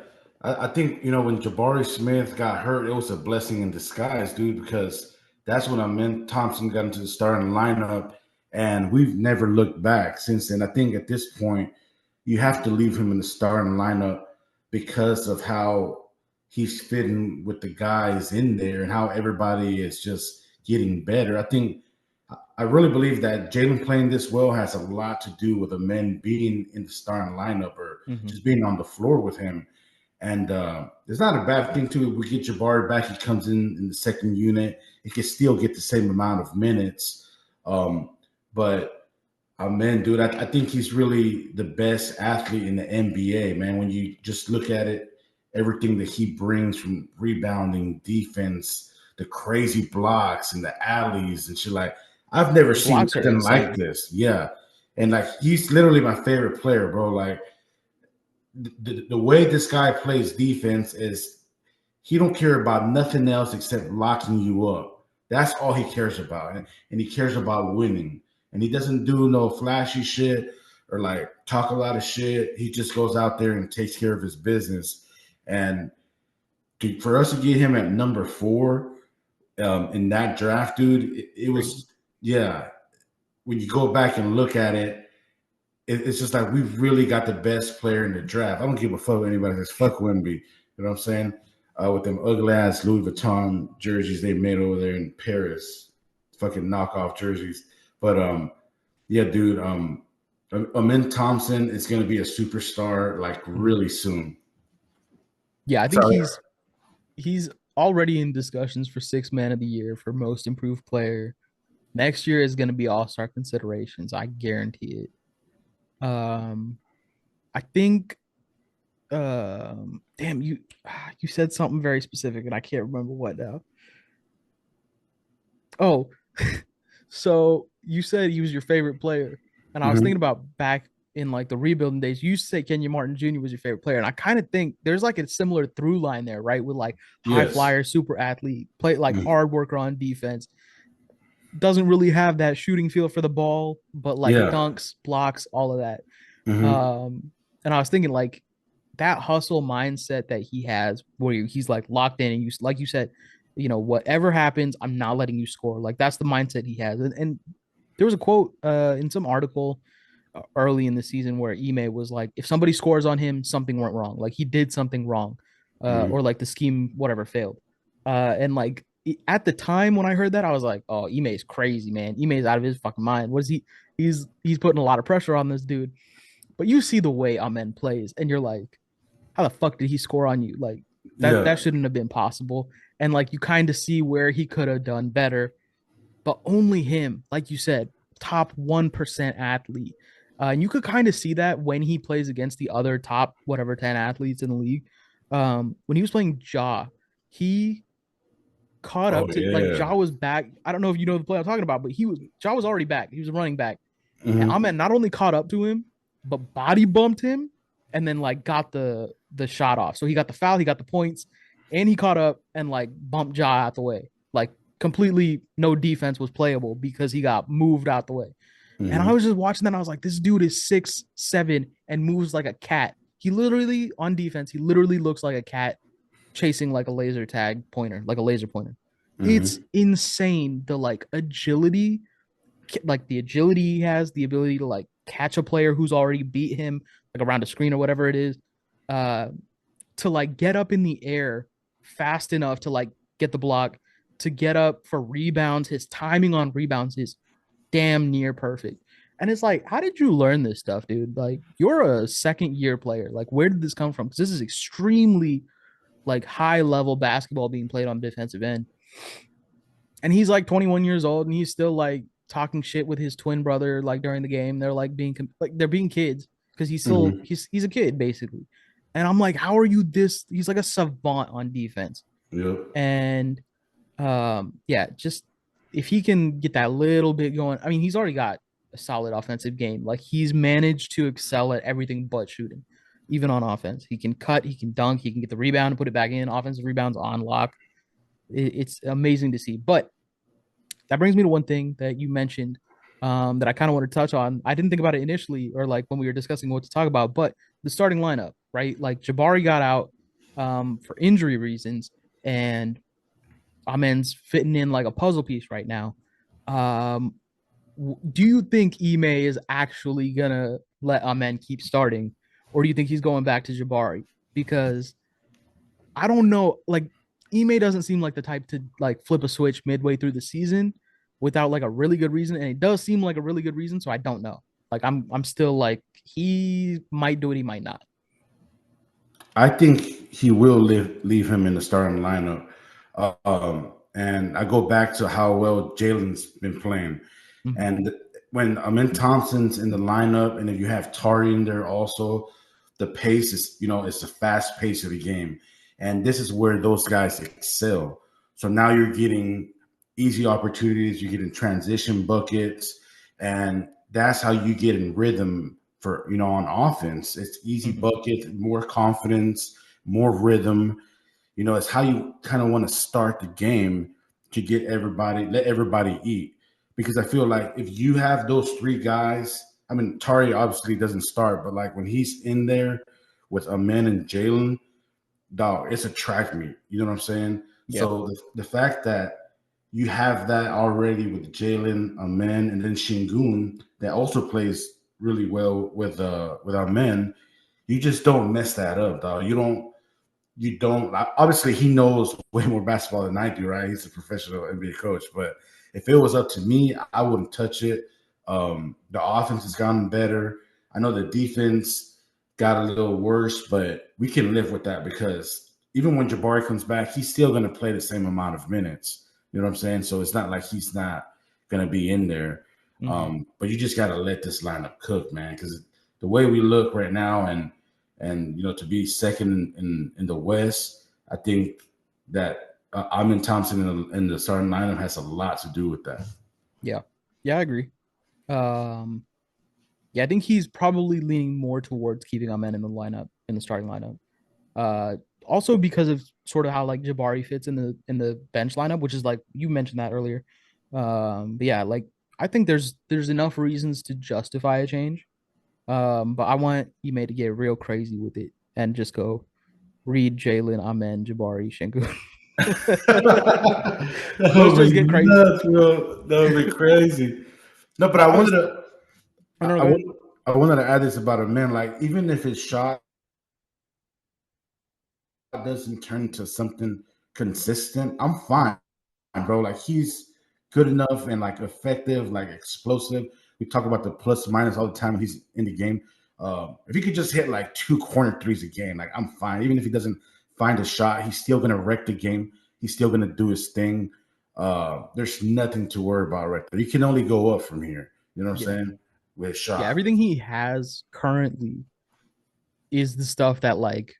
I think, when Jabari Smith got hurt, it was a blessing in disguise, dude, because that's when Amen Thompson got into the starting lineup, and we've never looked back since then. I think at this point, you have to leave him in the starting lineup because of how he's fitting with the guys in there and how everybody is just getting better. I really believe that Jalen playing this well has a lot to do with Amen being in the starting lineup or Hmm. just being on the floor with him. And it's not a bad thing too. We get Jabari back. He comes in the second unit. He can still get the same amount of minutes. But man, dude, I think he's really the best athlete in the NBA, man. When you just look at it, everything that he brings from rebounding, defense, the crazy blocks and the alleys and shit. Like, I've never seen Blocks are nothing like insane. this. Yeah. And like, he's literally my favorite player, bro. Like, the way this guy plays defense is he don't care about nothing else except locking you up. That's all he cares about, and he cares about winning. And he doesn't do no flashy shit or like talk a lot of shit. He just goes out there and takes care of his business. And for us to get him at number 4 in that draft, dude, it was yeah. When you go back and look at it, it's just like we've really got the best player in the draft. I don't give a fuck what anybody says. Fuck Wimby. You know what I'm saying? With them ugly ass Louis Vuitton jerseys they made over there in Paris, fucking knockoff jerseys. But yeah, dude, Amen Thompson is going to be a superstar like Mhm. really soon. Yeah, I think So he's already in discussions for six man of the year for most improved player. Next year is going to be all-star considerations. I guarantee it. I think damn you said something very specific and I can't remember what now. Oh, so you said he was your favorite player, and I was thinking mhm. about back in like the rebuilding days. You used to say Kenyon Martin Jr. was your favorite player, and I kind of think there's like a similar through line there, right? With like high Yes, flyer, super athlete, play like mhm. hard worker on defense, doesn't really have that shooting feel for the ball, but like Yeah, dunks, blocks, all of that. hmm And I was thinking like that hustle mindset that he has, where he's like locked in, and you like you said, whatever happens, I'm not letting you score. Like that's the mindset he has. And there was a quote in some article early in the season where Ime was like, if somebody scores on him, something went wrong. Like he did something wrong, or like the scheme, whatever, failed. And like at the time when I heard that, I was like, oh, Ime is crazy, man. Ime is out of his fucking mind. What is he? He's putting a lot of pressure on this dude. But you see the way Amen plays, and you're like, how the fuck did he score on you? Like that yeah, shouldn't have been possible. And like you kind of see where he could have done better, but only him, like you said, top 1% athlete. And you could kind of see that when he plays against the other top whatever 10 athletes in the league. When he was playing Ja, he caught oh up to like yeah, Ja was back. I don't know if you know the play I'm talking about, but Ja was already back. He was a running back. And hmm Ahmed not only caught up to him, but body bumped him and then like got the shot off. So he got the foul, he got the points, and he caught up and like bumped Ja out the way. Like completely no defense was playable because he got moved out the way. And I hmm was just watching that. And I was like, this dude is 6'7" and moves like a cat. He literally on defense, he literally looks like a cat chasing like a laser tag pointer, like a laser pointer. It's hmm insane the like agility, like the agility he has, the ability to like catch a player who's already beat him, like around a screen or whatever it is, uh, to like get up in the air fast enough to like get the block, to get up for rebounds. His timing on rebounds is damn near perfect. And it's like, how did you learn this stuff, dude? Like, you're a second year player. Like, where did this come from? Because this is extremely like high level basketball being played on defensive end. And he's like 21 years old and he's still like talking shit with his twin brother like during the game. They're like they're being kids because he's still hmm he's a kid basically. And I'm like, how are you this? He's like a savant on defense. Yep. And yeah, just if he can get that little bit going, I mean, he's already got a solid offensive game. Like he's managed to excel at everything but shooting, even on offense. He can cut, he can dunk, he can get the rebound and put it back in. Offensive rebounds on lock. It's amazing to see. But that brings me to one thing that you mentioned, that I kind of want to touch on. I didn't think about it initially, or like when we were discussing what to talk about, but the starting lineup, right? Like Jabari got out for injury reasons, and Amen's fitting in like a puzzle piece right now. Um, do you think Ime is actually gonna let Amen keep starting, or do you think he's going back to Jabari? Because I don't know, like Ime doesn't seem like the type to like flip a switch midway through the season. without like a really good reason, and it does seem like a really good reason, so I don't know. Like I'm still like he might do it, he might not. I think he will leave him in the starting lineup. And I go back to how well Jalen's been playing. Mhm. And when Amen Thompson's in the lineup, and if you have Tari in there also, the pace is, it's a fast pace of the game. And this is where those guys excel. So now you're getting easy opportunities, you're getting transition buckets, and that's how you get in rhythm for, on offense. It's easy Mhm. buckets, more confidence, more rhythm. It's how you kind of want to start the game to let everybody eat. Because I feel like if you have those three guys, I mean, Tari obviously doesn't start, but like when he's in there with Amen and Jalen, dog, it's a track meet. You know what I'm saying? Yeah. So the fact that you have that already with Jalen, Amen, and then Shingun that also plays really well with Amen, you just don't mess that up, dog. You don't obviously he knows way more basketball than I do, right? He's a professional NBA coach. But if it was up to me, I wouldn't touch it. The offense has gotten better. I know the defense got a little worse, but we can live with that because even when Jabari comes back, he's still going to play the same amount of minutes. You know what I'm saying? So it's not like he's not going to be in there. Mhm. But you just got to let this lineup cook, man, because the way we look right now, and to be second in the West, I think that Amen Thompson in the starting lineup has a lot to do with that. Yeah. Yeah, I agree. Um, yeah, I think he's probably leaning more towards keeping Amen in the lineup, in the starting lineup. Uh, Also because of sort of how like Jabari fits in the bench lineup, which is like you mentioned that earlier. But yeah, like I think there's enough reasons to justify a change. But I want Ime to get real crazy with it and just go read Jalen, Amen, Jabari, Shenku. That Let's would just be get crazy. nuts, bro. That would be crazy. No, but But I was I don't know, I go ahead. wanted, I wanted to add this about a man. Like even if his shot doesn't turn to something consistent, I'm fine, bro. Like he's good enough and like effective, like explosive. We talk about the plus minus all the time. He's in the game. If he could just hit like two corner threes a game, like I'm fine. Even if he doesn't find a shot, he's still gonna wreck the game. He's still gonna do his thing. There's nothing to worry about right there. He can only go up from here. You know what I'm Yeah. saying? With a Yeah, shot. everything he has currently is the stuff that like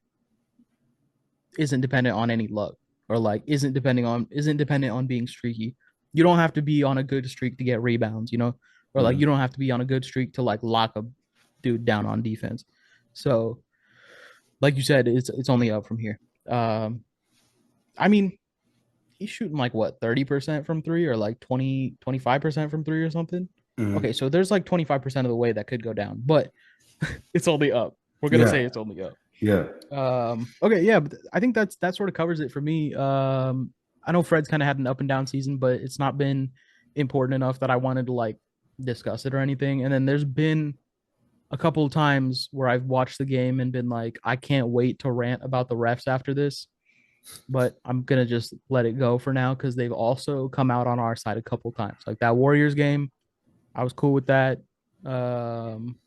isn't dependent on any luck or like isn't dependent on being streaky. You don't have to be on a good streak to get rebounds, or like Mhm. you don't have to be on a good streak to like lock a dude down on defense. So, like you said, it's only up from here. Um, I mean, he's shooting like what 30% from three or like 25% from three or something. Okay, Mhm. so there's like 25% of the way that could go down, but it's only up. We're gonna Yeah, say it's only up. yeah, Okay, yeah, but I think that sort of covers it for me. I know Fred's kind of had an up and down season, but it's not been important enough that I wanted to like discuss it or anything. And then there's been a couple of times where I've watched the game and been like, I can't wait to rant about the refs after this, but I'm gonna just let it go for now because they've also come out on our side a couple of times. Like that Warriors game, I was cool with that. Um,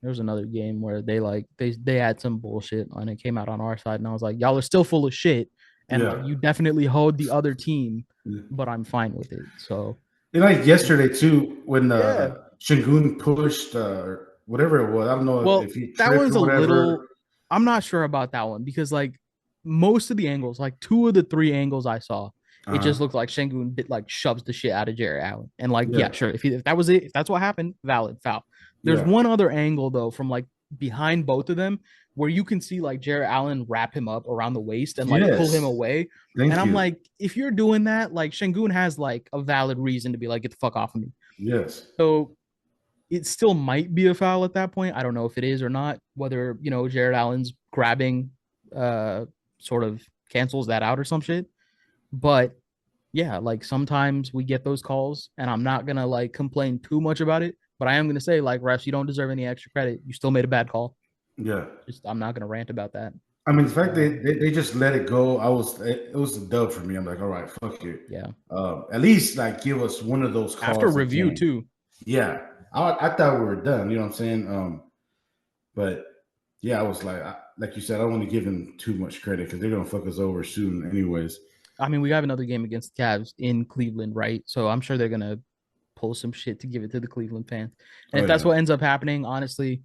there was another game where they had some bullshit and it came out on our side, and I was like, y'all are still full of shit, and like yeah. you definitely hold the other team, but I'm fine with it. So And like yesterday too, when yeah, Shingun pushed whatever it was, I don't know well if he that tripped one's or a whatever. little. I'm not sure about that one because like most of the angles, like two of the three angles I saw, it just looked like Shengun did, like shoves the shit out of Jared Allen, and like Yeah, yeah, sure, if that was it, if that's what happened, valid foul. There's yeah. one other angle though from like behind both of them where you can see like Jared Allen wrap him up around the waist and like pull him Yes. away. And Thank I'm you. like, if you're doing that, like Shengun has like a valid reason to be like, get the fuck off of me. Yes. So it still might be a foul at that point. I don't know if it is or not, whether, Jared Allen's grabbing uh sort of cancels that out or some shit. But yeah, like sometimes we get those calls and I'm not gonna like complain too much about it, but I am gonna say like refs, you don't deserve any extra credit. You still made a bad call. Yeah. Just I'm not gonna rant about that. I mean, the fact they just let it go, it was a dub for me. I'm like, all right, fuck it. Yeah. At least like give us one of those After calls review again. too. Yeah, I thought we were done. You know what I'm saying? But yeah, I was like you said, I don't want to give them too much credit because they're gonna fuck us over soon, anyways. I mean, we have another game against the Cavs in Cleveland, right? So I'm sure they're gonna pull some shit to give it to the Cleveland fans. And Oh if that's yeah, what ends up happening, honestly,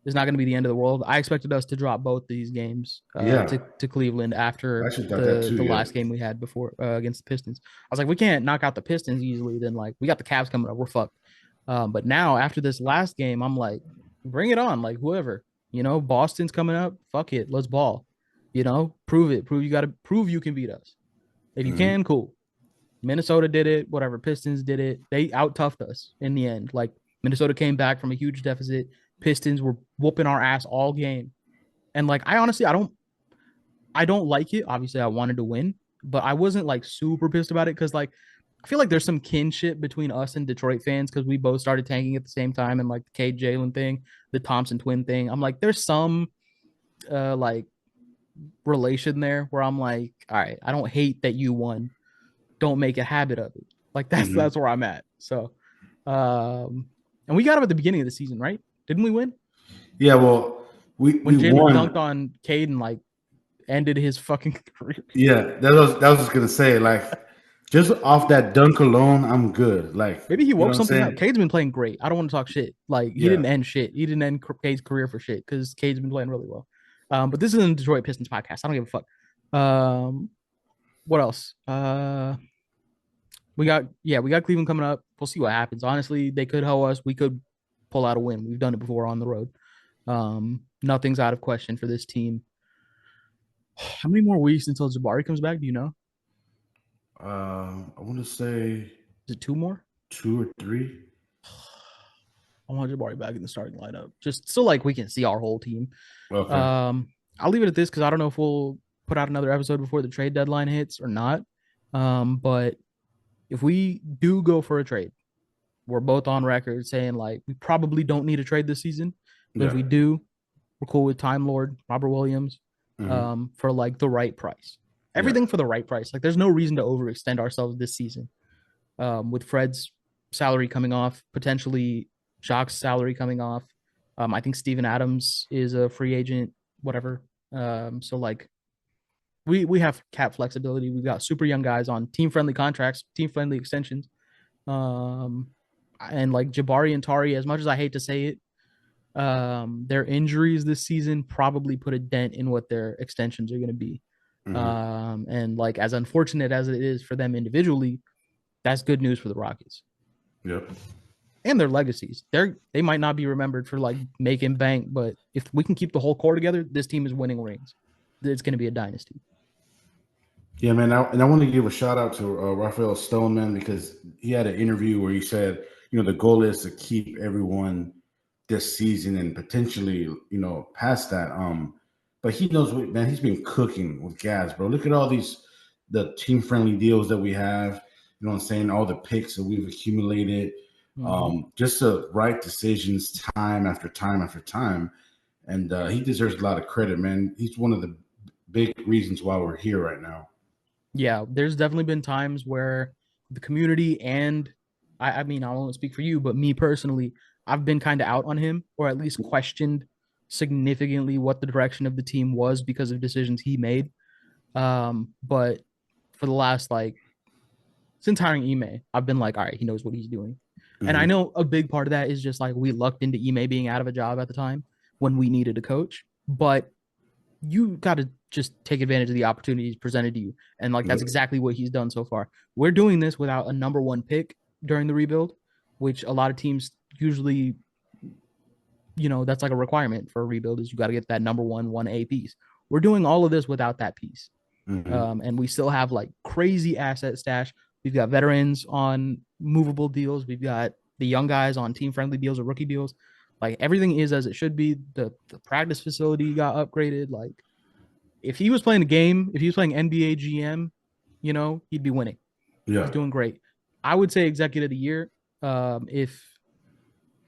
it's not going to be the end of the world. I expected us to drop both these games yeah. to Cleveland I after actually thought that too. the Yeah. last game we had before against the Pistons. I was like, we can't knock out the Pistons easily. Then like we got the Cavs coming up, we're fucked. But now after this last game, I'm like, bring it on, like whoever. Boston's coming up. Fuck it, let's ball. Prove it. Prove you can beat us. If you Mhm. can, cool. Minnesota did it, whatever. Pistons did it. They out toughed us in the end. Like Minnesota came back from a huge deficit. Pistons were whooping our ass all game. And like I honestly I don't like it. Obviously, I wanted to win, but I wasn't like super pissed about it because like I feel like there's some kinship between us and Detroit fans because we both started tanking at the same time and like the Cade Jalen thing, the Thompson twin thing. I'm like, there's some like relation there where I'm like, all right, I don't hate that you won, don't make a habit of it. Like that's Mhm. where I'm at. So, and we got him at the beginning of the season, right? Didn't we win Yeah. Well, we when Jalen won. dunked on Cade and like ended his fucking career? Yeah, that was just gonna say like just off that dunk alone, I'm good. Like Maybe he you know woke what I'm something up. saying? Cade's been playing great. I don't want to talk shit. Like he Yeah. didn't end shit. He didn't end Cade's career for shit because Cade's been playing really well. But this isn't a Detroit Pistons podcast. I don't give a fuck. What else? We got Cleveland coming up. We'll see what happens. Honestly, they could hoe us. We could pull out a win. We've done it before on the road. Nothing's out of question for this team. How many more weeks until Jabari comes back? Do you know? I want to say Is it two more? 2 or 3. I want Jabari back in the starting lineup, just so like we can see our whole team. Okay. I'll leave it at this because I don't know if we'll put out another episode before the trade deadline hits or not. But if we do go for a trade, we're both on record saying like we probably don't need a trade this season. But if Yeah. we do, we're cool with Time Lord, Robert Williams, Mhm. for like the right price. Yeah. Everything for the right price. Like there's no reason to overextend ourselves this season. With Fred's salary coming off, potentially Jacques' salary coming off. I think Steven Adams is a free agent, whatever. So like we have cap flexibility. We've got super young guys on team friendly contracts, team friendly extensions. Um, and like Jabari and Tari, as much as I hate to say it, their injuries this season probably put a dent in what their extensions are going to be. Mhm. And like as unfortunate as it is for them individually, that's good news for the Rockets Yep. and their legacies. They might not be remembered for like making bank, but if we can keep the whole core together, this team is winning rings. It's going to be a dynasty. Yeah, man. And I want to give a shout out to Raphael Stoneman because he had an interview where he said, the goal is to keep everyone this season and potentially, past that. But he knows what, man. He's been cooking with gas, bro. Look at all the team friendly deals that we have. You know what I'm saying? All the picks that we've accumulated. Just the right decisions, time after time after time. And he deserves a lot of credit, man. He's one of the big reasons why we're here right now. Yeah, there's definitely been times where the community and I mean, I won't speak for you, but me personally, I've been kind of out on him or at least questioned significantly what the direction of the team was because of decisions he made. But for the last like since hiring Ime, I've been like, all right, he knows what he's doing. And I Mhm. know a big part of that is just like we lucked into Ime being out of a job at the time when we needed a coach. But you got to just take advantage of the opportunities presented to you. And like that's Yep. exactly what he's done so far. We're doing this without a number one pick during the rebuild, which a lot of teams usually, that's like a requirement for a rebuild is you got to get that number one A piece. We're doing all of this without that piece. Mhm. And we still have like crazy asset stash. We've got veterans on movable deals. We've got the young guys on team friendly deals or rookie deals. Like everything is as it should be. The practice facility got upgraded. Like if he was playing a game, if he was playing NBA GM, he'd be winning. He's Yeah. doing great. I would say executive of the year. If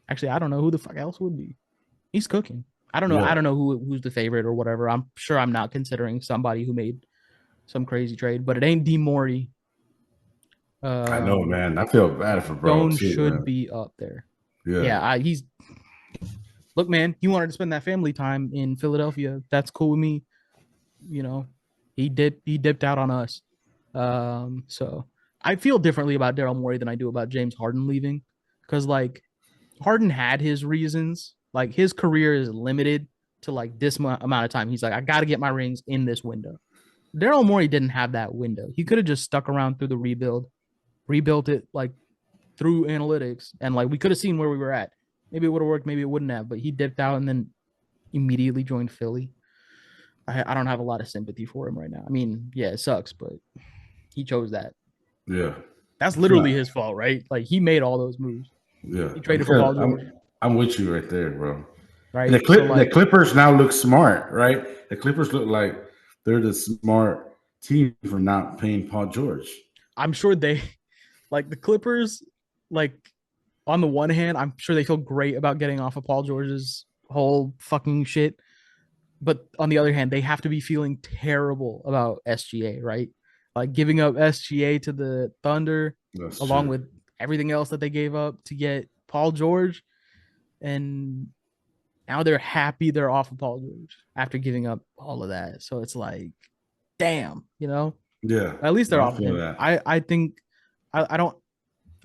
actually, I don't know who the fuck else would be. He's cooking. I don't know. Yeah. I don't know who's the favorite or whatever. I'm sure I'm not considering somebody who made some crazy trade, but it ain't D Morey. I know, man. I feel bad for bro Stone too, should man. be up there. Yeah. Yeah, he's look, man. He wanted to spend that family time in Philadelphia. That's cool with me. You know, he dipped out on us. So I feel differently about Daryl Morey than I do about James Harden leaving, because like Harden had his reasons. Like his career is limited to like this amount of time. He's like, I got to get my rings in this window. Daryl Morey didn't have that window. He could have just stuck around through the rebuilt it like through analytics, and like we could have seen where we were at. Maybe it would have worked, maybe it wouldn't have. But he dipped out and then immediately joined Philly. I don't have a lot of sympathy for him right now. I mean, yeah, it sucks, but he chose that. Yeah. That's literally his fault, right? Like he made all those moves. Yeah. He traded for Paul George, I'm with you right there, bro. right? And So like, the Clippers now look smart, right? The Clippers look like they're the smart team for not paying Paul George. I'm sure they like the Clippers, like on the one hand, I'm sure they feel great about getting off of Paul George's whole fucking shit. But on the other hand, they have to be feeling terrible about SGA, right? Like giving up SGA to the Thunder, That's along true. with everything else that they gave up to get Paul George. And now they're happy they're off of Paul George after giving up all of that. So it's like, damn, you know? Yeah. At least they're I off of feel him. that. I think I don't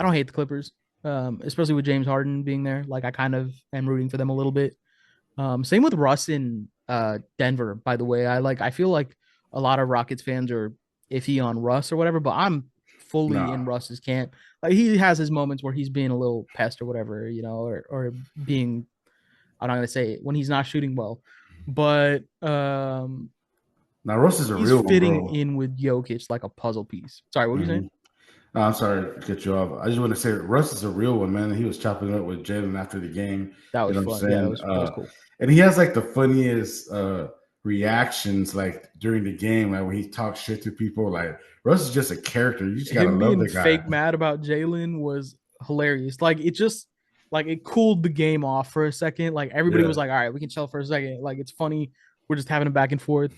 hate the Clippers, especially with James Harden being there. Like I kind of am rooting for them a little bit. Same with Russ in Denver, by the way. I feel like a lot of Rockets fans are iffy on Russ or whatever, but I'm fully in Nah. Russ's camp. Like he has his moments where he's being a little pest or whatever, you know, or being, I'm not gonna say it, when he's not shooting well, but Now Russ is a he's real one, fitting bro. in with Jokic like a puzzle piece. Sorry, what were you saying? No, I'm sorry to cut you off. I just want to say Russ is a real one, man. He was chopping it up with Jalen after the game. That You was know what I'm fun. Yeah, saying? that was cool. And he has like the funniest reactions like during the game, like when he talks shit to people. Like Russ is just a character. You just gotta Him love being the guy. fake mad about Jalen was hilarious. Like it just like it cooled the game off for a second. Like everybody Yeah. was like, all right, we can chill for a second. Like it's funny. We're just having a back and forth.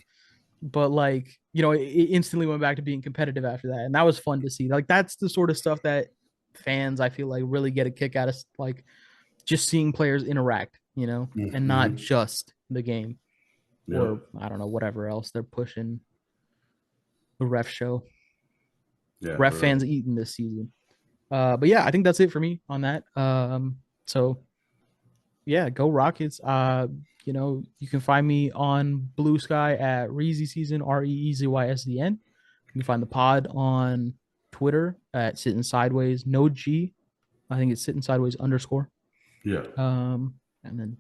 But like, you know, it instantly went back to being competitive after that. And that was fun to see. Like that's the sort of stuff that fans, I feel like, really get a kick out of, like just seeing players interact, you know, and not just the game. Yeah. Or I don't know, whatever else they're pushing the ref show. Yeah. Ref bro. fans eating this season. But yeah, I think that's it for me on that. So yeah, go Rockets. You know, you can find me on Blue Sky at Reezy Season, REEZYSDN. You can find the pod on Twitter at Sittin Sideways, no G. I think it's Sittin Sideways _ Yeah. And then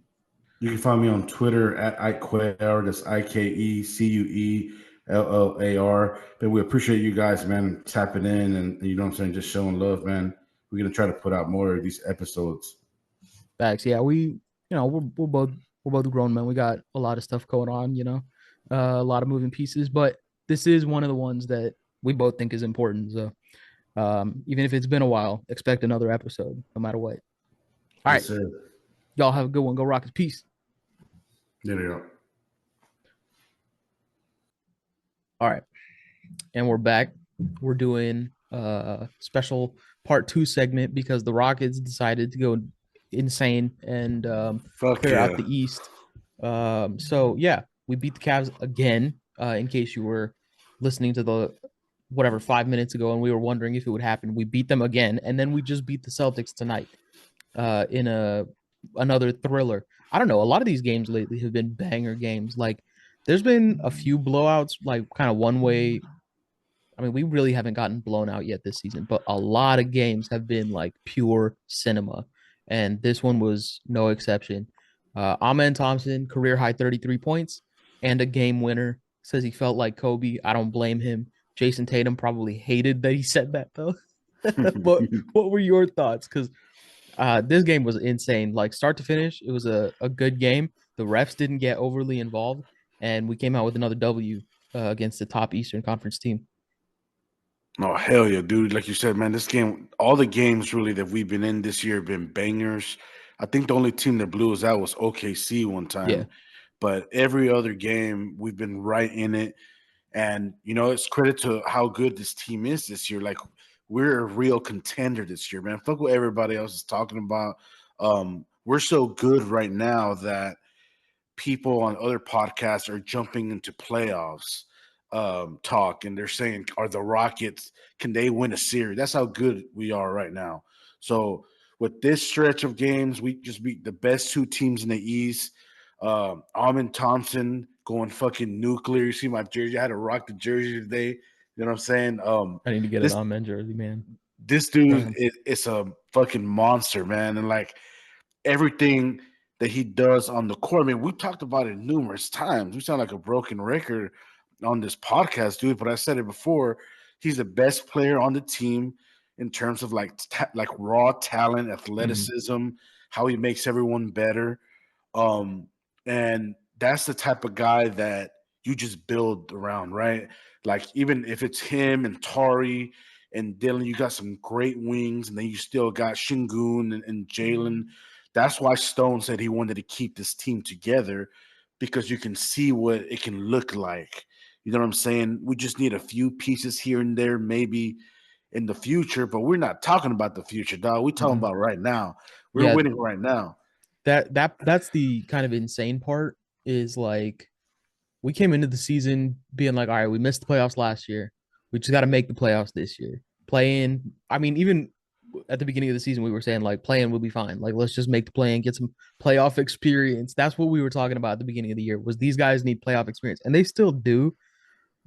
You can find me on Twitter at IkeQuear. That's IKECUELLAR. But we appreciate you guys, man, tapping in and you know what I'm saying, just showing love, man. We're gonna try to put out more of these episodes. facts. Yeah, we're both grown men. We got a lot of stuff going on, you know, a lot of moving pieces, but this is one of the ones that we both think is important. So even if it's been a while, expect another episode, no matter what. All right, Yes, sir. y'all have a good one. Go Rockets. Peace. There you go. All right, and we're back. We're doing a special part 2 segment because the Rockets decided to go insane and clear out the East. So yeah, we beat the Cavs again. In case you were listening to the 5 minutes ago and we were wondering if it would happen, we beat them again, and then we just beat the Celtics tonight in another thriller. I don't know. A lot of these games lately have been banger games. Like there's been a few blowouts, like kind of one way. I mean, we really haven't gotten blown out yet this season, but a lot of games have been like pure cinema. And this one was no exception. Amen Thompson, career high 33 points and a game winner. Says he felt like Kobe. I don't blame him. Jason Tatum probably hated that he said that, though. But what were your thoughts? Because this game was insane. Like start to finish, it was a good game. The refs didn't get overly involved, and we came out with another W against the top Eastern Conference team. Oh, hell yeah, dude. Like you said, man, this game, all the games really that we've been in this year have been bangers. I think the only team that blew us out was OKC one time. Yeah. But every other game, we've been right in it. And, it's credit to how good this team is this year. Like, we're a real contender this year, man. Fuck what everybody else is talking about. We're so good right now that people on other podcasts are jumping into playoffs talk, and they're saying, are the Rockets, can they win a series? That's how good we are right now. So with this stretch of games, we just beat the best two teams in the East. Amen Thompson going fucking nuclear. You see my jersey? I had to rock the jersey today. You know what I'm saying? I need to get this an Amen jersey, man. this dude Damn. is a fucking monster, man. And like everything that he does on the court. I mean, we talked about it numerous times. We sound like a broken record on this podcast, dude. But I said it before. He's the best player on the team in terms of like raw talent, athleticism, how he makes everyone better. And that's the type of guy that you just build around, right? Like even if it's him and Tari and Dylan, you got some great wings, and then you still got Shingun and Jalen. That's why Stone said he wanted to keep this team together, because you can see what it can look like. You know what I'm saying? We just need a few pieces here and there, maybe in the future, but we're not talking about the future, dog. We're talking about right now. We're Yeah. winning right now. That's the kind of insane part is like we came into the season being like, all right, we missed the playoffs last year. We just got to make the playoffs this year. Playing, I mean, even at the beginning of the season, we were saying like playing will be fine. Like let's just make the play and get some playoff experience. That's what we were talking about at the beginning of the year. Was these guys need playoff experience, and they still do,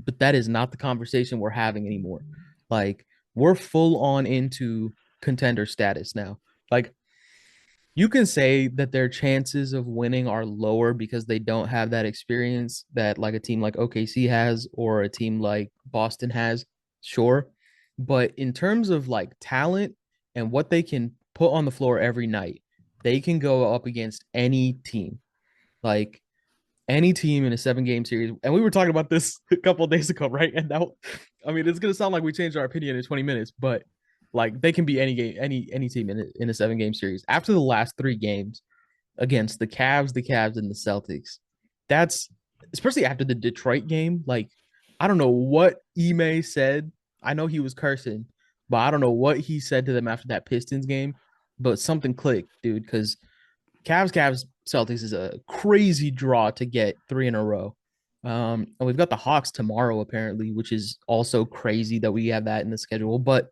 but that is not the conversation we're having anymore. Like we're full on into contender status now. Like you can say that their chances of winning are lower because they don't have that experience that like a team like OKC has or a team like Boston has, sure. But in terms of like talent and what they can put on the floor every night, they can go up against any team. Like any team in a 7-game series. And we were talking about this a couple of days ago, right? And that, I mean, it's gonna sound like we changed our opinion in 20 minutes, but like they can be any game, any team in a 7-game series. After the last 3 games against the Cavs, and the Celtics, that's especially after the Detroit game. Like, I don't know what Ime said. I know he was cursing, but I don't know what he said to them after that Pistons game. But something clicked, dude, because Cavs Celtics is a crazy draw to get 3 in a row. And we've got the Hawks tomorrow, apparently, which is also crazy that we have that in the schedule. But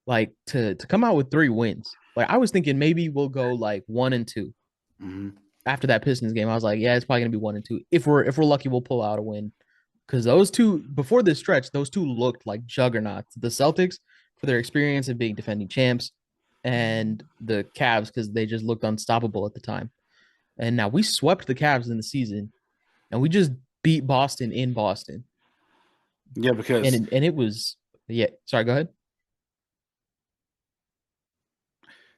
like to come out with 3 wins, like I was thinking maybe we'll go like 1-2 after that Pistons game. I was like, yeah, it's probably gonna be 1-2. If we're lucky, we'll pull out a win. Because those two before this stretch, those two looked like juggernauts. The Celtics for their experience of being defending champs, and the Cavs because they just looked unstoppable at the time. And now we swept the Cavs in the season, and we just beat Boston in Boston. Yeah, because and it was Sorry, go ahead.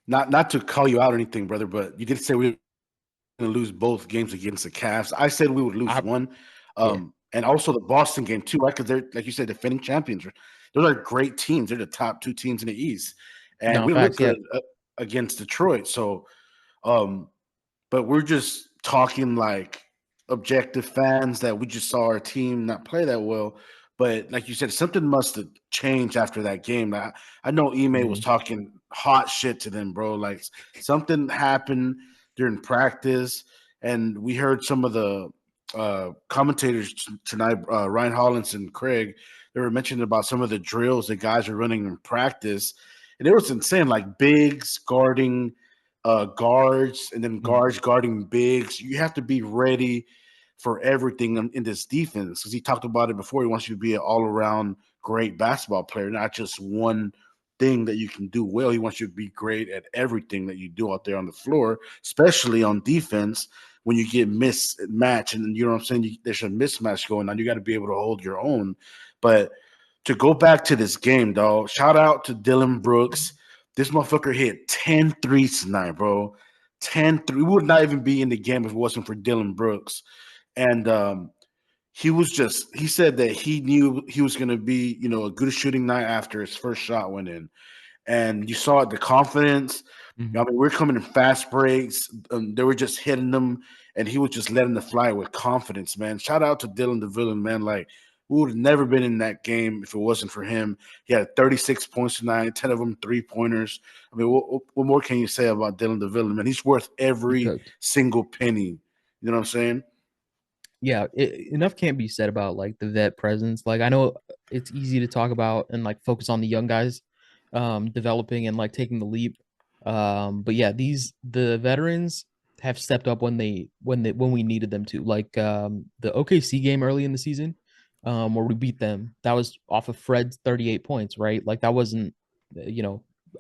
Not to call you out or anything, brother, but you did say we were going to lose both games against the Cavs. I said we would lose one. And also the Boston game too, right? Because they're, like you said, defending champions. Those are great teams. They're the top 2 teams in the East. And we look good against Detroit. So, but we're just talking like objective fans that we just saw our team not play that well. But like you said, something must have changed after that game. I know Ime was talking hot shit to them, bro. Like something happened during practice, and we heard some of the commentators tonight, Ryan Hollins and Craig, they were mentioning about some of the drills that guys are running in practice, and it was insane. Like bigs guarding guards, and then guards guarding bigs. You have to be ready for everything in this defense, because he talked about it before. He wants you to be an all-around great basketball player, not just one thing that you can do well. He wants you to be great at everything that you do out there on the floor, especially on defense. When you get mismatched, and you know what I'm saying, there's a mismatch going on, you got to be able to hold your own. But to go back to this game, dog, shout out to Dylan Brooks. This motherfucker hit 10 threes tonight, bro. 10 3. We would not even be in the game if it wasn't for Dylan Brooks. And he said that he knew he was going to be, a good shooting night after his first shot went in. And you saw it, the confidence. I mean, we're coming in fast breaks. They were just hitting them, and he was just letting the fly with confidence, man. Shout out to Dylan DeVillin, man. Like, we would have never been in that game if it wasn't for him. He had 36 points tonight, 10 of them three-pointers. I mean, what more can you say about Dylan DeVillin, man? He's worth He every cooked. single penny. You know what I'm saying? Yeah, enough can't be said about like the vet presence. Like I know it's easy to talk about and like focus on the young guys developing and like taking the leap. But yeah, the veterans have stepped up when we needed them to. Like the OKC game early in the season, where we beat them. That was off of Fred's 38 points, right? Like that wasn't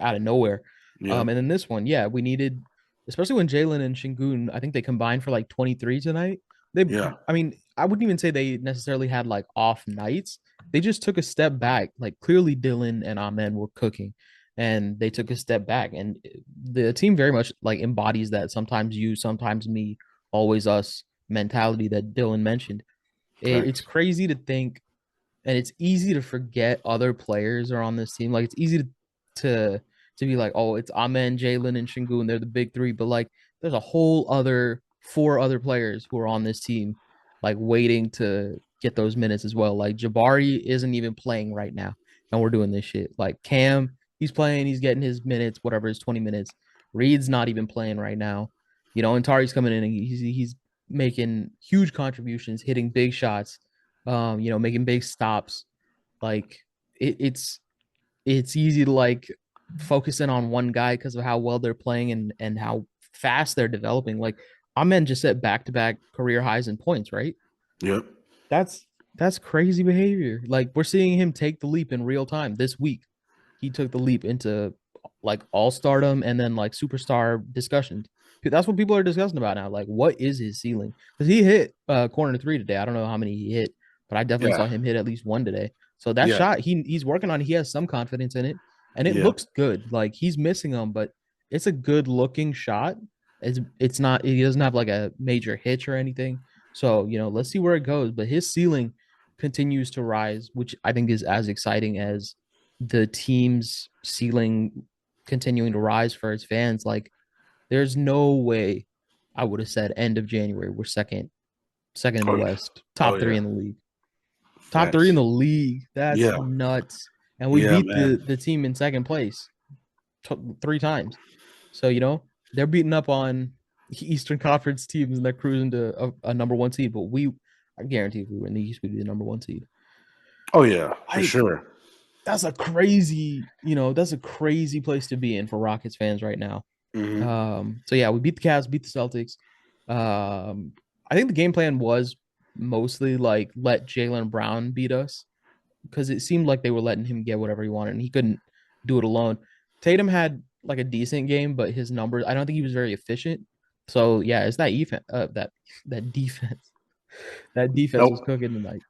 out of nowhere. Yeah. And then this one, yeah, we needed, especially when Jalen and Shingun, I think they combined for like 23 tonight. Yeah. I mean, I wouldn't even say they necessarily had like off nights. They just took a step back. Like clearly Dylan and Amen were cooking and they took a step back. And the team very much like embodies that sometimes you, sometimes me, always us mentality that Dylan mentioned. It's Facts. crazy to think and it's easy to forget other players are on this team. Like it's easy to be like, oh, it's Amen, Jalen, and Shingun. They're the big three, but like there's a whole other four other players who are on this team, like waiting to get those minutes as well. Like Jabari isn't even playing right now, and we're doing this shit. Like Cam, he's playing, he's getting his minutes, whatever his 20 minutes. Reed's not even playing right now, and Tari's coming in and he's making huge contributions, hitting big shots, making big stops. Like it's easy to like focus in on one guy because of how well they're playing and how fast they're developing. Like Amen just set back-to-back career highs in points, right? Yep. That's crazy behavior. Like we're seeing him take the leap in real time this week. He took the leap into like all-stardom and then like superstar discussions. That's what people are discussing about now. Like, what is his ceiling? Because he hit corner three today. I don't know how many he hit, but I definitely saw him hit at least one today. So that shot, he's working on. He has some confidence in it, and it looks good. Like he's missing them, but it's a good looking shot. It's not. He doesn't have like a major hitch or anything. So let's see where it goes. But his ceiling continues to rise, which I think is as exciting as the team's ceiling continuing to rise for its fans. Like there's no way I would have said end of January we're second in the West, top three in the league. Top three in the league. That's nuts. And we beat the team in second place three times. So, they're beating up on Eastern Conference teams and they're cruising to a number one seed. But I guarantee if we were in the East, we'd be the number one seed. Oh, yeah, for sure. That's a crazy place to be in for Rockets fans right now. Mm-hmm. So yeah, we beat the Cavs, beat the Celtics. I think the game plan was mostly like let Jaylen Brown beat us because it seemed like they were letting him get whatever he wanted and he couldn't do it alone. Tatum had like a decent game, but his numbers, I don't think he was very efficient. So yeah, it's that defense. That defense. That defense was cooking tonight.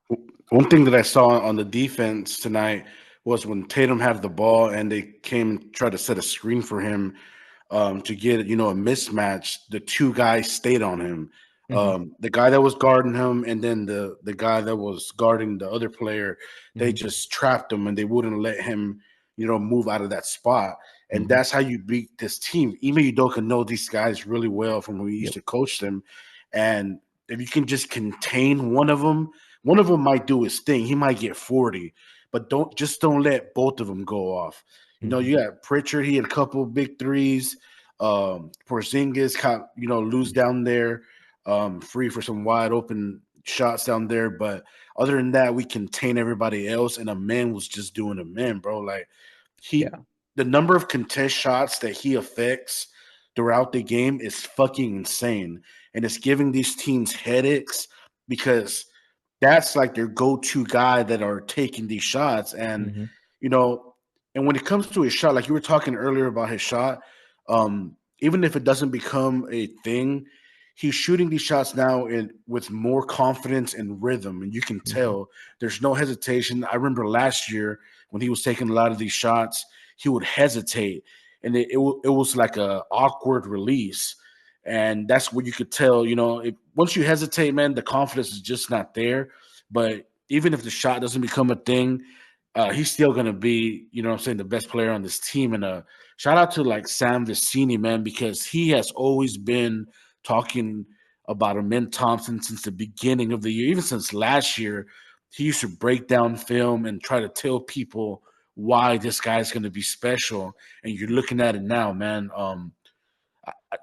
One thing that I saw on the defense tonight was when Tatum had the ball and they came and tried to set a screen for him to get a mismatch. The two guys stayed on him. The guy that was guarding him and then the guy that was guarding the other player, they just trapped him and they wouldn't let him, move out of that spot. And that's how you beat this team. Ime Udoka know these guys really well from when we used to coach them. And if you can just contain one of them might do his thing. He might get 40, but don't let both of them go off. You got Pritchard. He had a couple of big threes. Porzingis, lose down there, free for some wide open shots down there. But other than that, we contain everybody else. And Amen was just doing Amen, bro. Like the number of contest shots that he affects throughout the game is fucking insane. And it's giving these teams headaches because that's like their go-to guy that are taking these shots. And, and when it comes to his shot, like you were talking earlier about his shot, even if it doesn't become a thing, he's shooting these shots now with more confidence and rhythm. And you can tell there's no hesitation. I remember last year when he was taking a lot of these shots, he would hesitate. And it was like a awkward release. And that's what you could tell, once you hesitate, man, the confidence is just not there. But even if the shot doesn't become a thing, he's still going to be, the best player on this team and a shout out to like Sam Vicini, man, because he has always been talking about Amen Thompson since the beginning of the year, even since last year. He used to break down film and try to tell people why this guy's going to be special. And you're looking at it now, man. I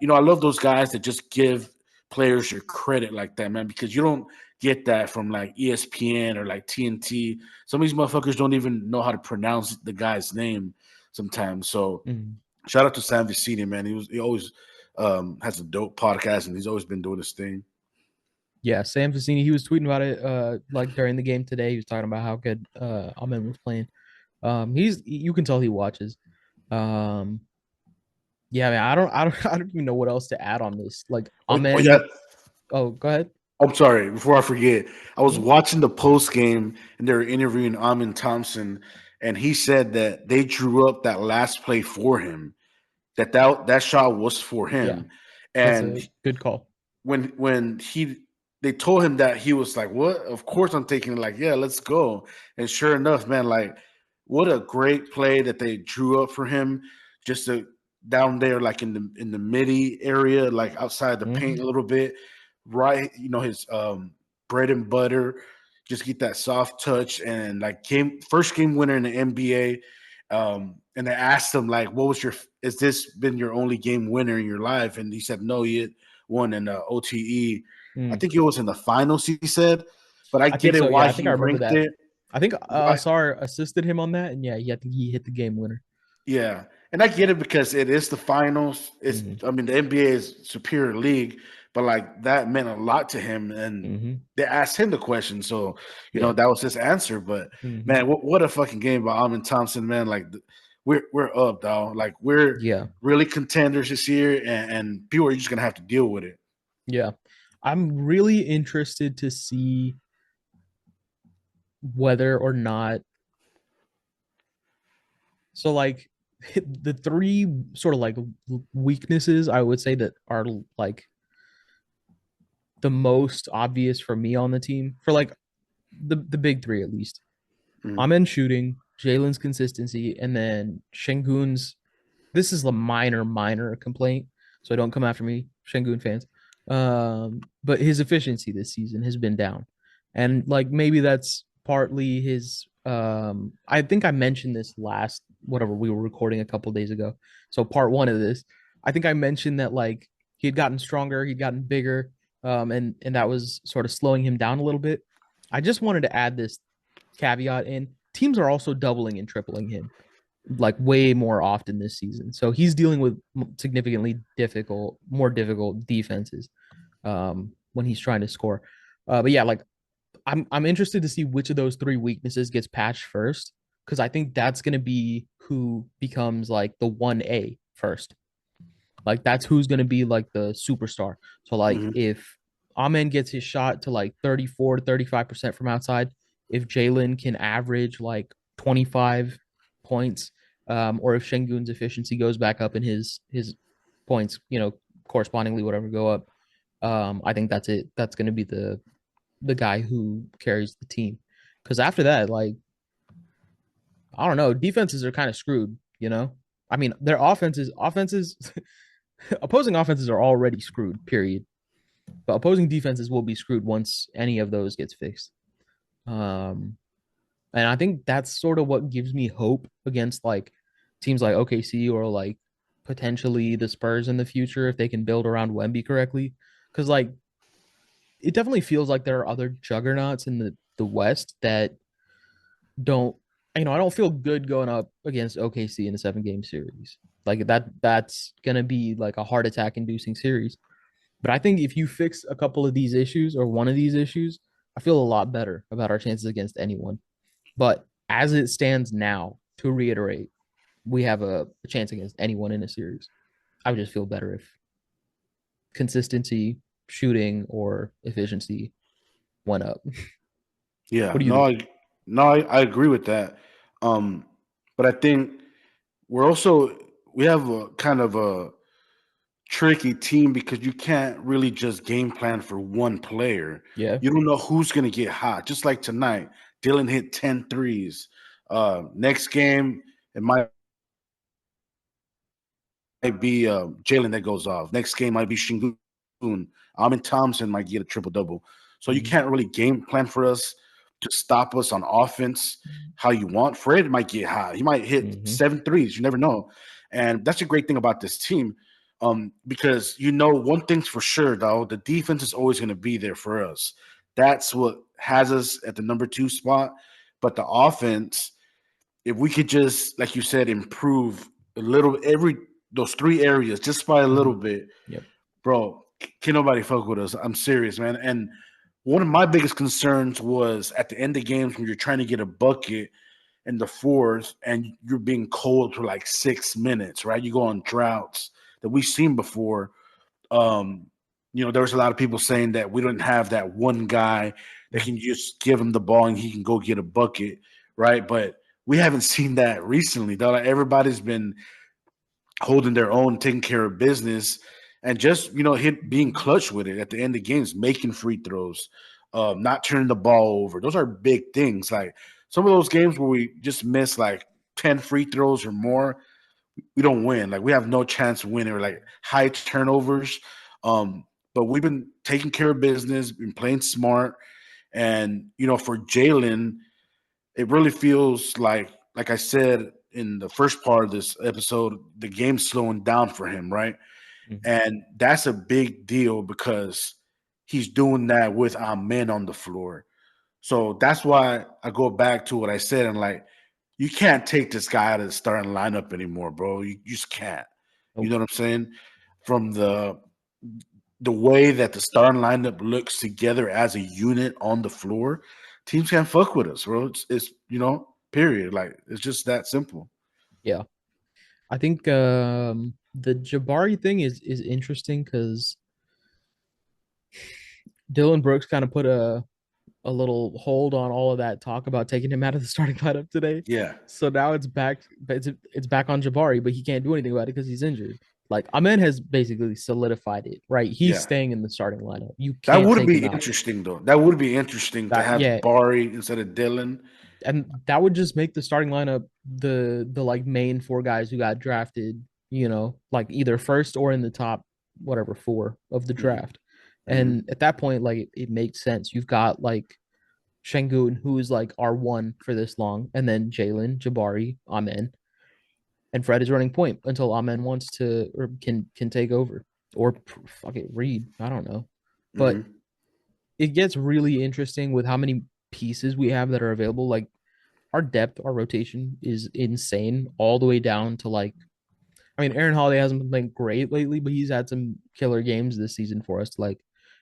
love those guys that just give players your credit like that, man, because you don't get that from like ESPN or like TNT. Some of these motherfuckers don't even know how to pronounce the guy's name sometimes. So Mhm. shout out to Sam Vicini, man. He always has a dope podcast, and he's always been doing his thing. Yeah, Sam Vicini, he was tweeting about it like during the game today. He was talking about how good Amen was playing. You can tell he watches. Um yeah, man, I don't even know what else to add on this. Like Yeah, Amen. Oh, go ahead. I'm sorry. Before I forget, I was Mhm. watching the post game, and they were interviewing Amen Thompson, and he said that they drew up that last play for him. That shot was for Yeah, him, that's a and good call. when they told him that, he was like, "What? Of course I'm taking it." Like, yeah, let's go. And sure enough, man, like, what a great play that they drew up for him, just to down there, like in the midi area, like outside the paint Mhm. a little bit, right? His bread and butter, just get that soft touch, and like first game winner in the NBA. And they asked him like, "What was has this been your only game winner in your life?" And he said, "No, he had won in the OTE. I Mm. think it was in the finals," he said. But I I get think it so. Yeah, why I think he I remember ranked that. it. I think Why, Sar assisted him on that, and yeah, I think he hit the game winner. yeah, and I get it because it is the finals. Hmm. I mean, the NBA is superior league, but like that meant a lot to him, and Hmm. they asked him the question, so Yeah. that was his answer. But Hmm. man, what a fucking game by Amen Thompson, man! Like we're up, dog. Like we're Yeah. really contenders this year, and people are just gonna have to deal with it. Yeah. I'm really interested to see whether or not so like the three sort of like weaknesses I would say that are like the most obvious for me on the team for like the big three at least. Mhm. Amen shooting, Jalen's consistency, and then Shengun's. This is a minor complaint, so don't come after me, Shengun fans. But his efficiency this season has been down, and like maybe that's partly his. I think I mentioned this last whatever we were recording a couple days ago. So part one of this, I think I mentioned that like he had gotten stronger, he'd gotten bigger, and that was sort of slowing him down a little bit. I just wanted to add this caveat in. Teams are also doubling and tripling him like way more often this season. So he's dealing with significantly more difficult defenses when he's trying to score. But yeah, like I'm interested to see which of those three weaknesses gets patched first because I think that's going to be who becomes like the 1A first. Like that's who's going to be like the superstar. So like Mhm. if Amen gets his shot to like 34 to 35% from outside, if Jalen can average like 25 points, or if Shengun's efficiency goes back up and his points, correspondingly whatever go up, I think that's it. That's going to be the guy who carries the team. Because after that, like I don't know, defenses are kind of screwed. I mean, their offenses opposing offenses are already screwed, period. But opposing defenses will be screwed once any of those gets fixed. Um, and I think that's sort of what gives me hope against like teams like OKC or like potentially the Spurs in the future if they can build around Wemby correctly. Because like it definitely feels like there are other juggernauts in the West that don't I don't feel good going up against OKC in a 7 game series. Like that's gonna be like a heart attack inducing series. But I think if you fix a couple of these issues or one of these issues, I feel a lot better about our chances against anyone. But as it stands now, to reiterate, we have a chance against anyone in a series. I would just feel better if consistency, shooting, or efficiency went up. Yeah, What do you no, think? I agree with that. Um, but I think we have a kind of a tricky team because you can't really just game plan for one player. Yeah. You don't know who's going to get hot. Just like tonight, Dylan hit 10 threes. Next game, it might be Jalen that goes off. Next game might be Shingun. Amen Thompson might get a triple double. So you can't really game plan for us to stop us on offense how you want. Fred might get high. He might hit 7 threes. You never know. And that's a great thing about this team. Because one thing's for sure, though, the defense is always going to be there for us. That's what has us at the number 2 spot. But the offense, if we could just, like you said, improve a little those 3 areas just by a little bit, Yep. bro, can nobody fuck with us. I'm serious, man. And one of my biggest concerns was at the end of games when you're trying to get a bucket in the fourth and you're being cold for like 6 minutes, right? You go on droughts that we've seen before. There was a lot of people saying that we don't have that one guy that can just give him the ball and he can go get a bucket, right? But we haven't seen that recently, though. Like, everybody's been holding their own, taking care of business, and just being clutch with it at the end of games, making free throws, not turning the ball over. Those are big things. Like some of those games where we just miss like 10 free throws or more, we don't win. Like we have no chance of winning, or like high turnovers. But we've been taking care of business, been playing smart, and for Jalen, it really feels like I said in the first part of this episode, the game's slowing down for him, right? And that's a big deal because he's doing that with our men on the floor. So that's why I go back to what I said, and like, you can't take this guy out of the starting lineup anymore, bro. You just can't. You know what I'm saying? From the way that the starting lineup looks together as a unit on the floor, teams can't fuck with us, bro. It's period. Like, it's just that simple. Yeah. I think the Jabari thing is interesting because Dylan Brooks kind of put a little hold on all of that talk about taking him out of the starting lineup today. Yeah. So now it's back. It's back on Jabari, but he can't do anything about it because he's injured. Like Amen has basically solidified it, right? He's staying in the starting lineup. You can't. That would be interesting, though. That would be interesting to have Jabari instead of Dylan. And that would just make the starting lineup the like main 4 guys who got drafted, like either first or in the top, whatever, 4 of the draft. And at that point, like it makes sense. You've got like Şengün, who is like R1 for this long, and then Jalen, Jabari, Amen, and Fred is running point until Amen wants to or can take over or fuck it, Reed. I don't know, but it gets really interesting with how many pieces we have that are available. Like our depth, our rotation is insane, all the way down to like, I mean, Aaron Holiday hasn't been playing great lately, but he's had some killer games this season for us. Like,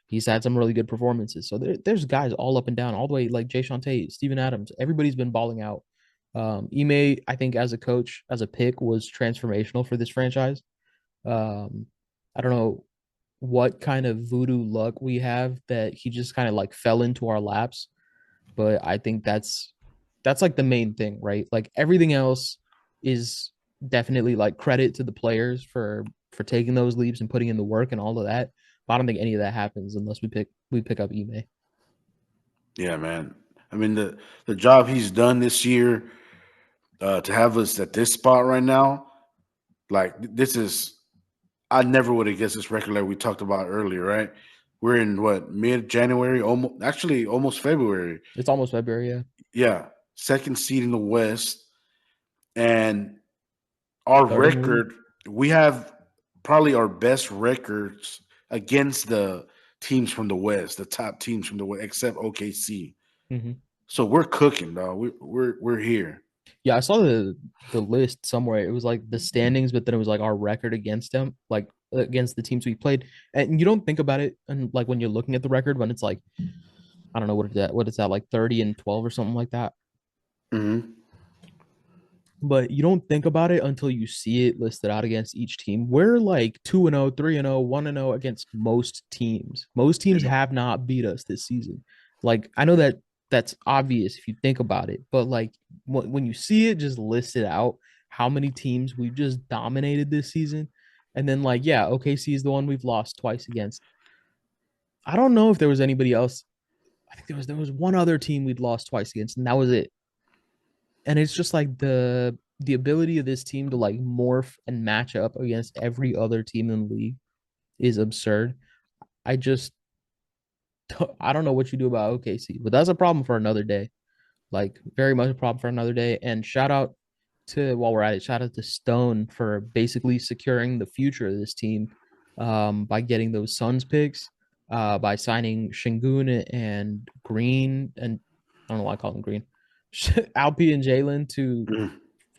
he's had some really good performances. So there's guys all up and down, all the way like Jayshawn Tate, Steven Adams. Everybody's been balling out. Ime, I think, as a coach, as a pick, was transformational for this franchise. I don't know what kind of voodoo luck we have that he just kind of like fell into our laps, but I think that's like the main thing, right? Like everything else is definitely like credit to the players for taking those leaps and putting in the work and all of that. But I don't think any of that happens unless we pick up Ime. Yeah, man. I mean, the job he's done this year to have us at this spot right now, like this is, I never would have guessed this record like we talked about earlier, right? We're in what, mid-January, almost February. It's almost February, yeah. Yeah, second seed in the West, and our record, we have probably our best records against the teams from the West, the top teams from the West, except OKC. So we're cooking, dog. We're here. Yeah, I saw the list somewhere. It was like the standings, but then it was like our record against them, like against the teams we played. And you don't think about it, and like when you're looking at the record, when it's like, I don't know what it's at, like 30-12 or something like that. But you don't think about it until you see it listed out against each team. We're like 2-0, 3-0, 1-0 against most teams. Most teams have not beat us this season. Like, I know that's obvious if you think about it, but like when you see it just listed out, how many teams we've just dominated this season, and then like, yeah, OKC is the one we've lost twice against. I don't know if there was anybody else. I think there was one other team we'd lost twice against, and that was it. And it's just like the the ability of this team to like morph and match up against every other team in the league is absurd. I just I don't know what you do about OKC, but that's a problem for another day. Like very much a problem for another day. And shout out to while we're at it, shout out to Stone for basically securing the future of this team by getting those Suns picks, by signing Shingun and Green, and I don't know why I call them Green, Alpi and Jalen to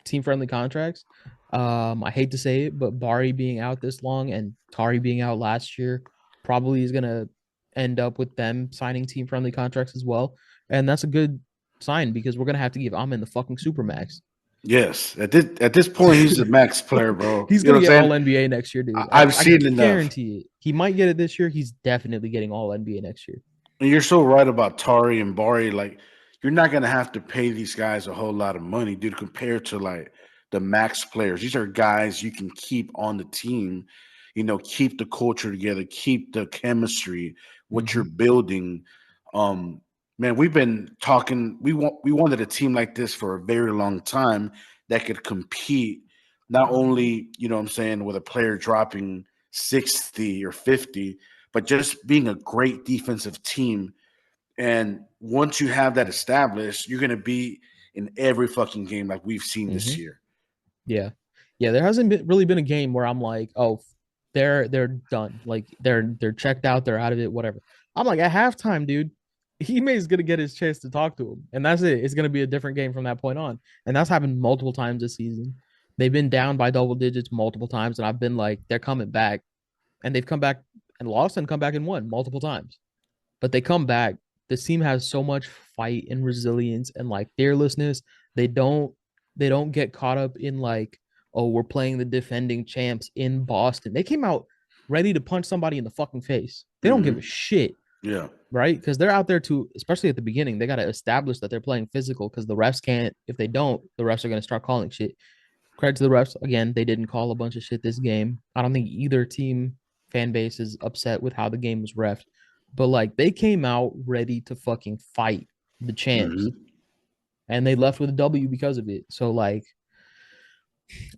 team friendly contracts. I hate to say it, but Bari being out this long and Tari being out last year probably is gonna end up with them signing team friendly contracts as well. And that's a good sign because we're gonna have to give Amen the fucking supermax. Yes, at this point, he's a max player, bro. He's You know gonna what get I'm all saying? NBA next year, dude. I've I seen enough. guarantee it. He might get it this year. He's definitely getting all NBA next year. And you're so right about Tari and Bari. Like, you're not gonna have to pay these guys a whole lot of money, dude, compared to like the max players. These are guys you can keep on the team, keep the culture together, keep the chemistry, what you're building. Man, we've been talking. We wanted a team like this for a very long time that could compete, not only, what I'm saying, with a player dropping 60 or 50, but just being a great defensive team. And once you have that established, you're going to be in every fucking game like we've seen this year. Yeah. Yeah, there hasn't really been a game where I'm like, oh, they're done. Like they're checked out, they're out of it, whatever. I'm like at halftime, dude, is gonna get his chance to talk to him. And that's it. It's gonna be a different game from that point on. And that's happened multiple times this season. They've been down by double digits multiple times, and I've been like, they're coming back. And they've come back and lost and come back and won multiple times. But they come back. This team has so much fight and resilience and like fearlessness. They don't they don't get caught up in like, oh, we're playing the defending champs in Boston. They came out ready to punch somebody in the fucking face. They don't give a shit. Yeah. Right? Because they're out there to, especially at the beginning, they got to establish that they're playing physical because the refs can't. If they don't, the refs are going to start calling shit. Credit to the refs. Again, they didn't call a bunch of shit this game. I don't think either team fan base is upset with how the game was refed. But like they came out ready to fucking fight the champs. And they left with a W because of it. So like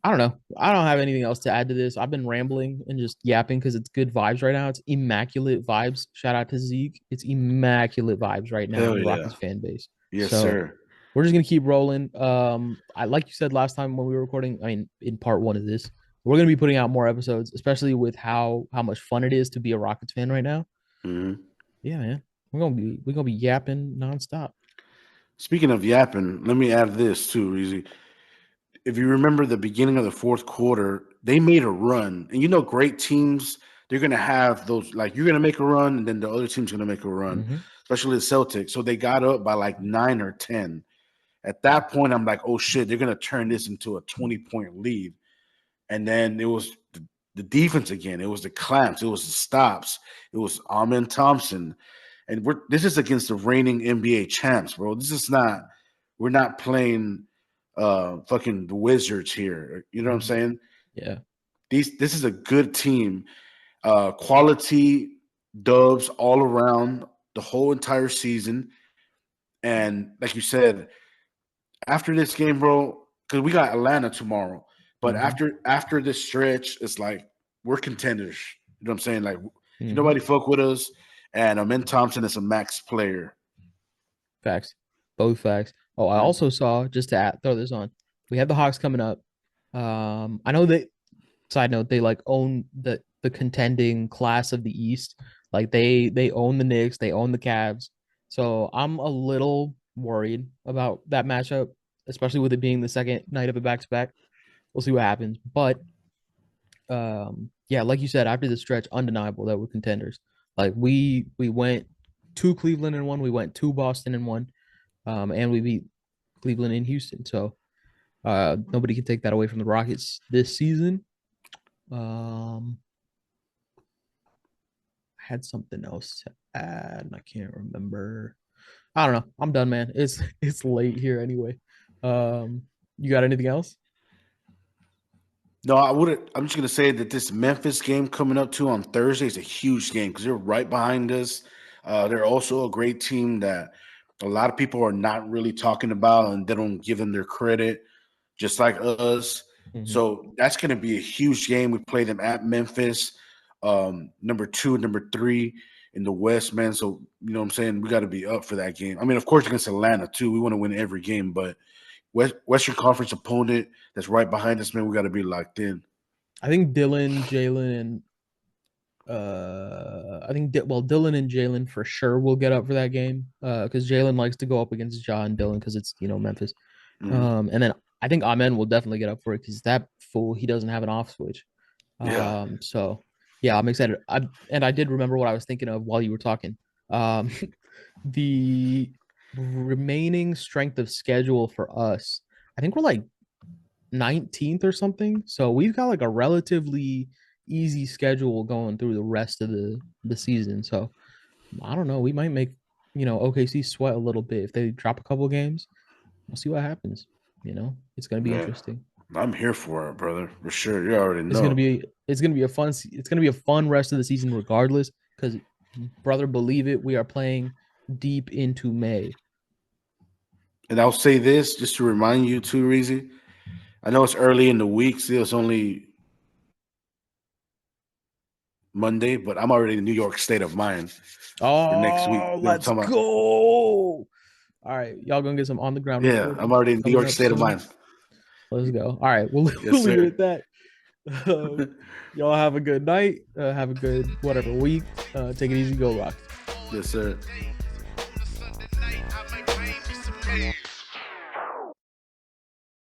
I don't know. I don't have anything else to add to this. I've been rambling and just yapping because it's good vibes right now. It's immaculate vibes. Shout out to Zeke. It's immaculate vibes right now in the Rockets fan base. Yes, sir. We're just gonna keep rolling. I like you said last time when we were recording. I mean, in part one of this, we're gonna be putting out more episodes, especially with how much fun it is to be a Rockets fan right now. Yeah, man. We're gonna be yapping nonstop. Speaking of yapping, let me add this too, Easy. If you remember the beginning of the fourth quarter, they made a run. And great teams, they're going to have those, like you're going to make a run, and then the other team's going to make a run, especially the Celtics. So they got up by like 9 or 10. At that point, I'm like, oh, shit, they're going to turn this into a 20-point lead. And then it was the defense again. It was the clamps. It was the stops. It was Amen Thompson. And this is against the reigning NBA champs, bro. We're not playing fucking the Wizards here. You know what I'm saying? Yeah. This is a good team. Quality dubs all around the whole entire season. And like you said, after this game, bro, because we got Atlanta tomorrow. But after this stretch, it's like we're contenders. You know what I'm saying? Like nobody fuck with us. And Amen Thompson is a max player. Facts. Both facts. Oh, I also saw, just to throw this on, we have the Hawks coming up. I know that, side note, they like own the contending class of the East. Like they own the Knicks, they own the Cavs. So I'm a little worried about that matchup, especially with it being the second night of a back-to-back. We'll see what happens. But yeah, like you said, after the stretch, undeniable that we're contenders. Like we went to Cleveland and won, we went to Boston and won. And we beat Cleveland and Houston. So nobody can take that away from the Rockets this season. I had something else to add, and I can't remember. I don't know. I'm done, man. It's late here anyway. You got anything else? No, I wouldn't. I'm just gonna say that this Memphis game coming up too on Thursday is a huge game because they're right behind us. They're also a great team that a lot of people are not really talking about, and they don't give them their credit. just like us. Mhm. So that's going to be a huge game. We play them at Memphis, number 2, number 3 in the West, man. So, you know what I'm saying? We got to be up for that game. I mean, of course, against Atlanta, too. We want to win every game, but Western Conference opponent that's right behind us, man, we got to be locked in. I think Dylan, Jalen, and Dylan and Jalen for sure will get up for that game. Because Jalen likes to go up against Ja and Dylan because it's Memphis. And then I think Amen will definitely get up for it because that fool, he doesn't have an off switch. Yeah. So yeah, I'm excited. I did remember what I was thinking of while you were talking. The remaining strength of schedule for us, I think we're like 19th or something. So we've got like a relatively easy schedule going through the rest of the season. So I don't know. We might make OKC sweat a little bit if they drop a couple games. We'll see what happens. It's gonna be interesting. I'm here for it, brother. For sure. You already know. It's gonna be a fun rest of the season regardless. Because brother, believe it, we are playing deep into May. And I'll say this just to remind you too, Reezy. I know it's early in the week, still it's only Monday, but I'm already in New York state of mind for next week. You know Let's go. All right, y'all gonna get some on the ground. Yeah, I'm already in New York state of mind. Let's go. All right, we'll leave it at that. Y'all have a good night. Have a good whatever week. Take it easy. Go Rock. Yes, sir. On a Sunday night, I might bang me some games.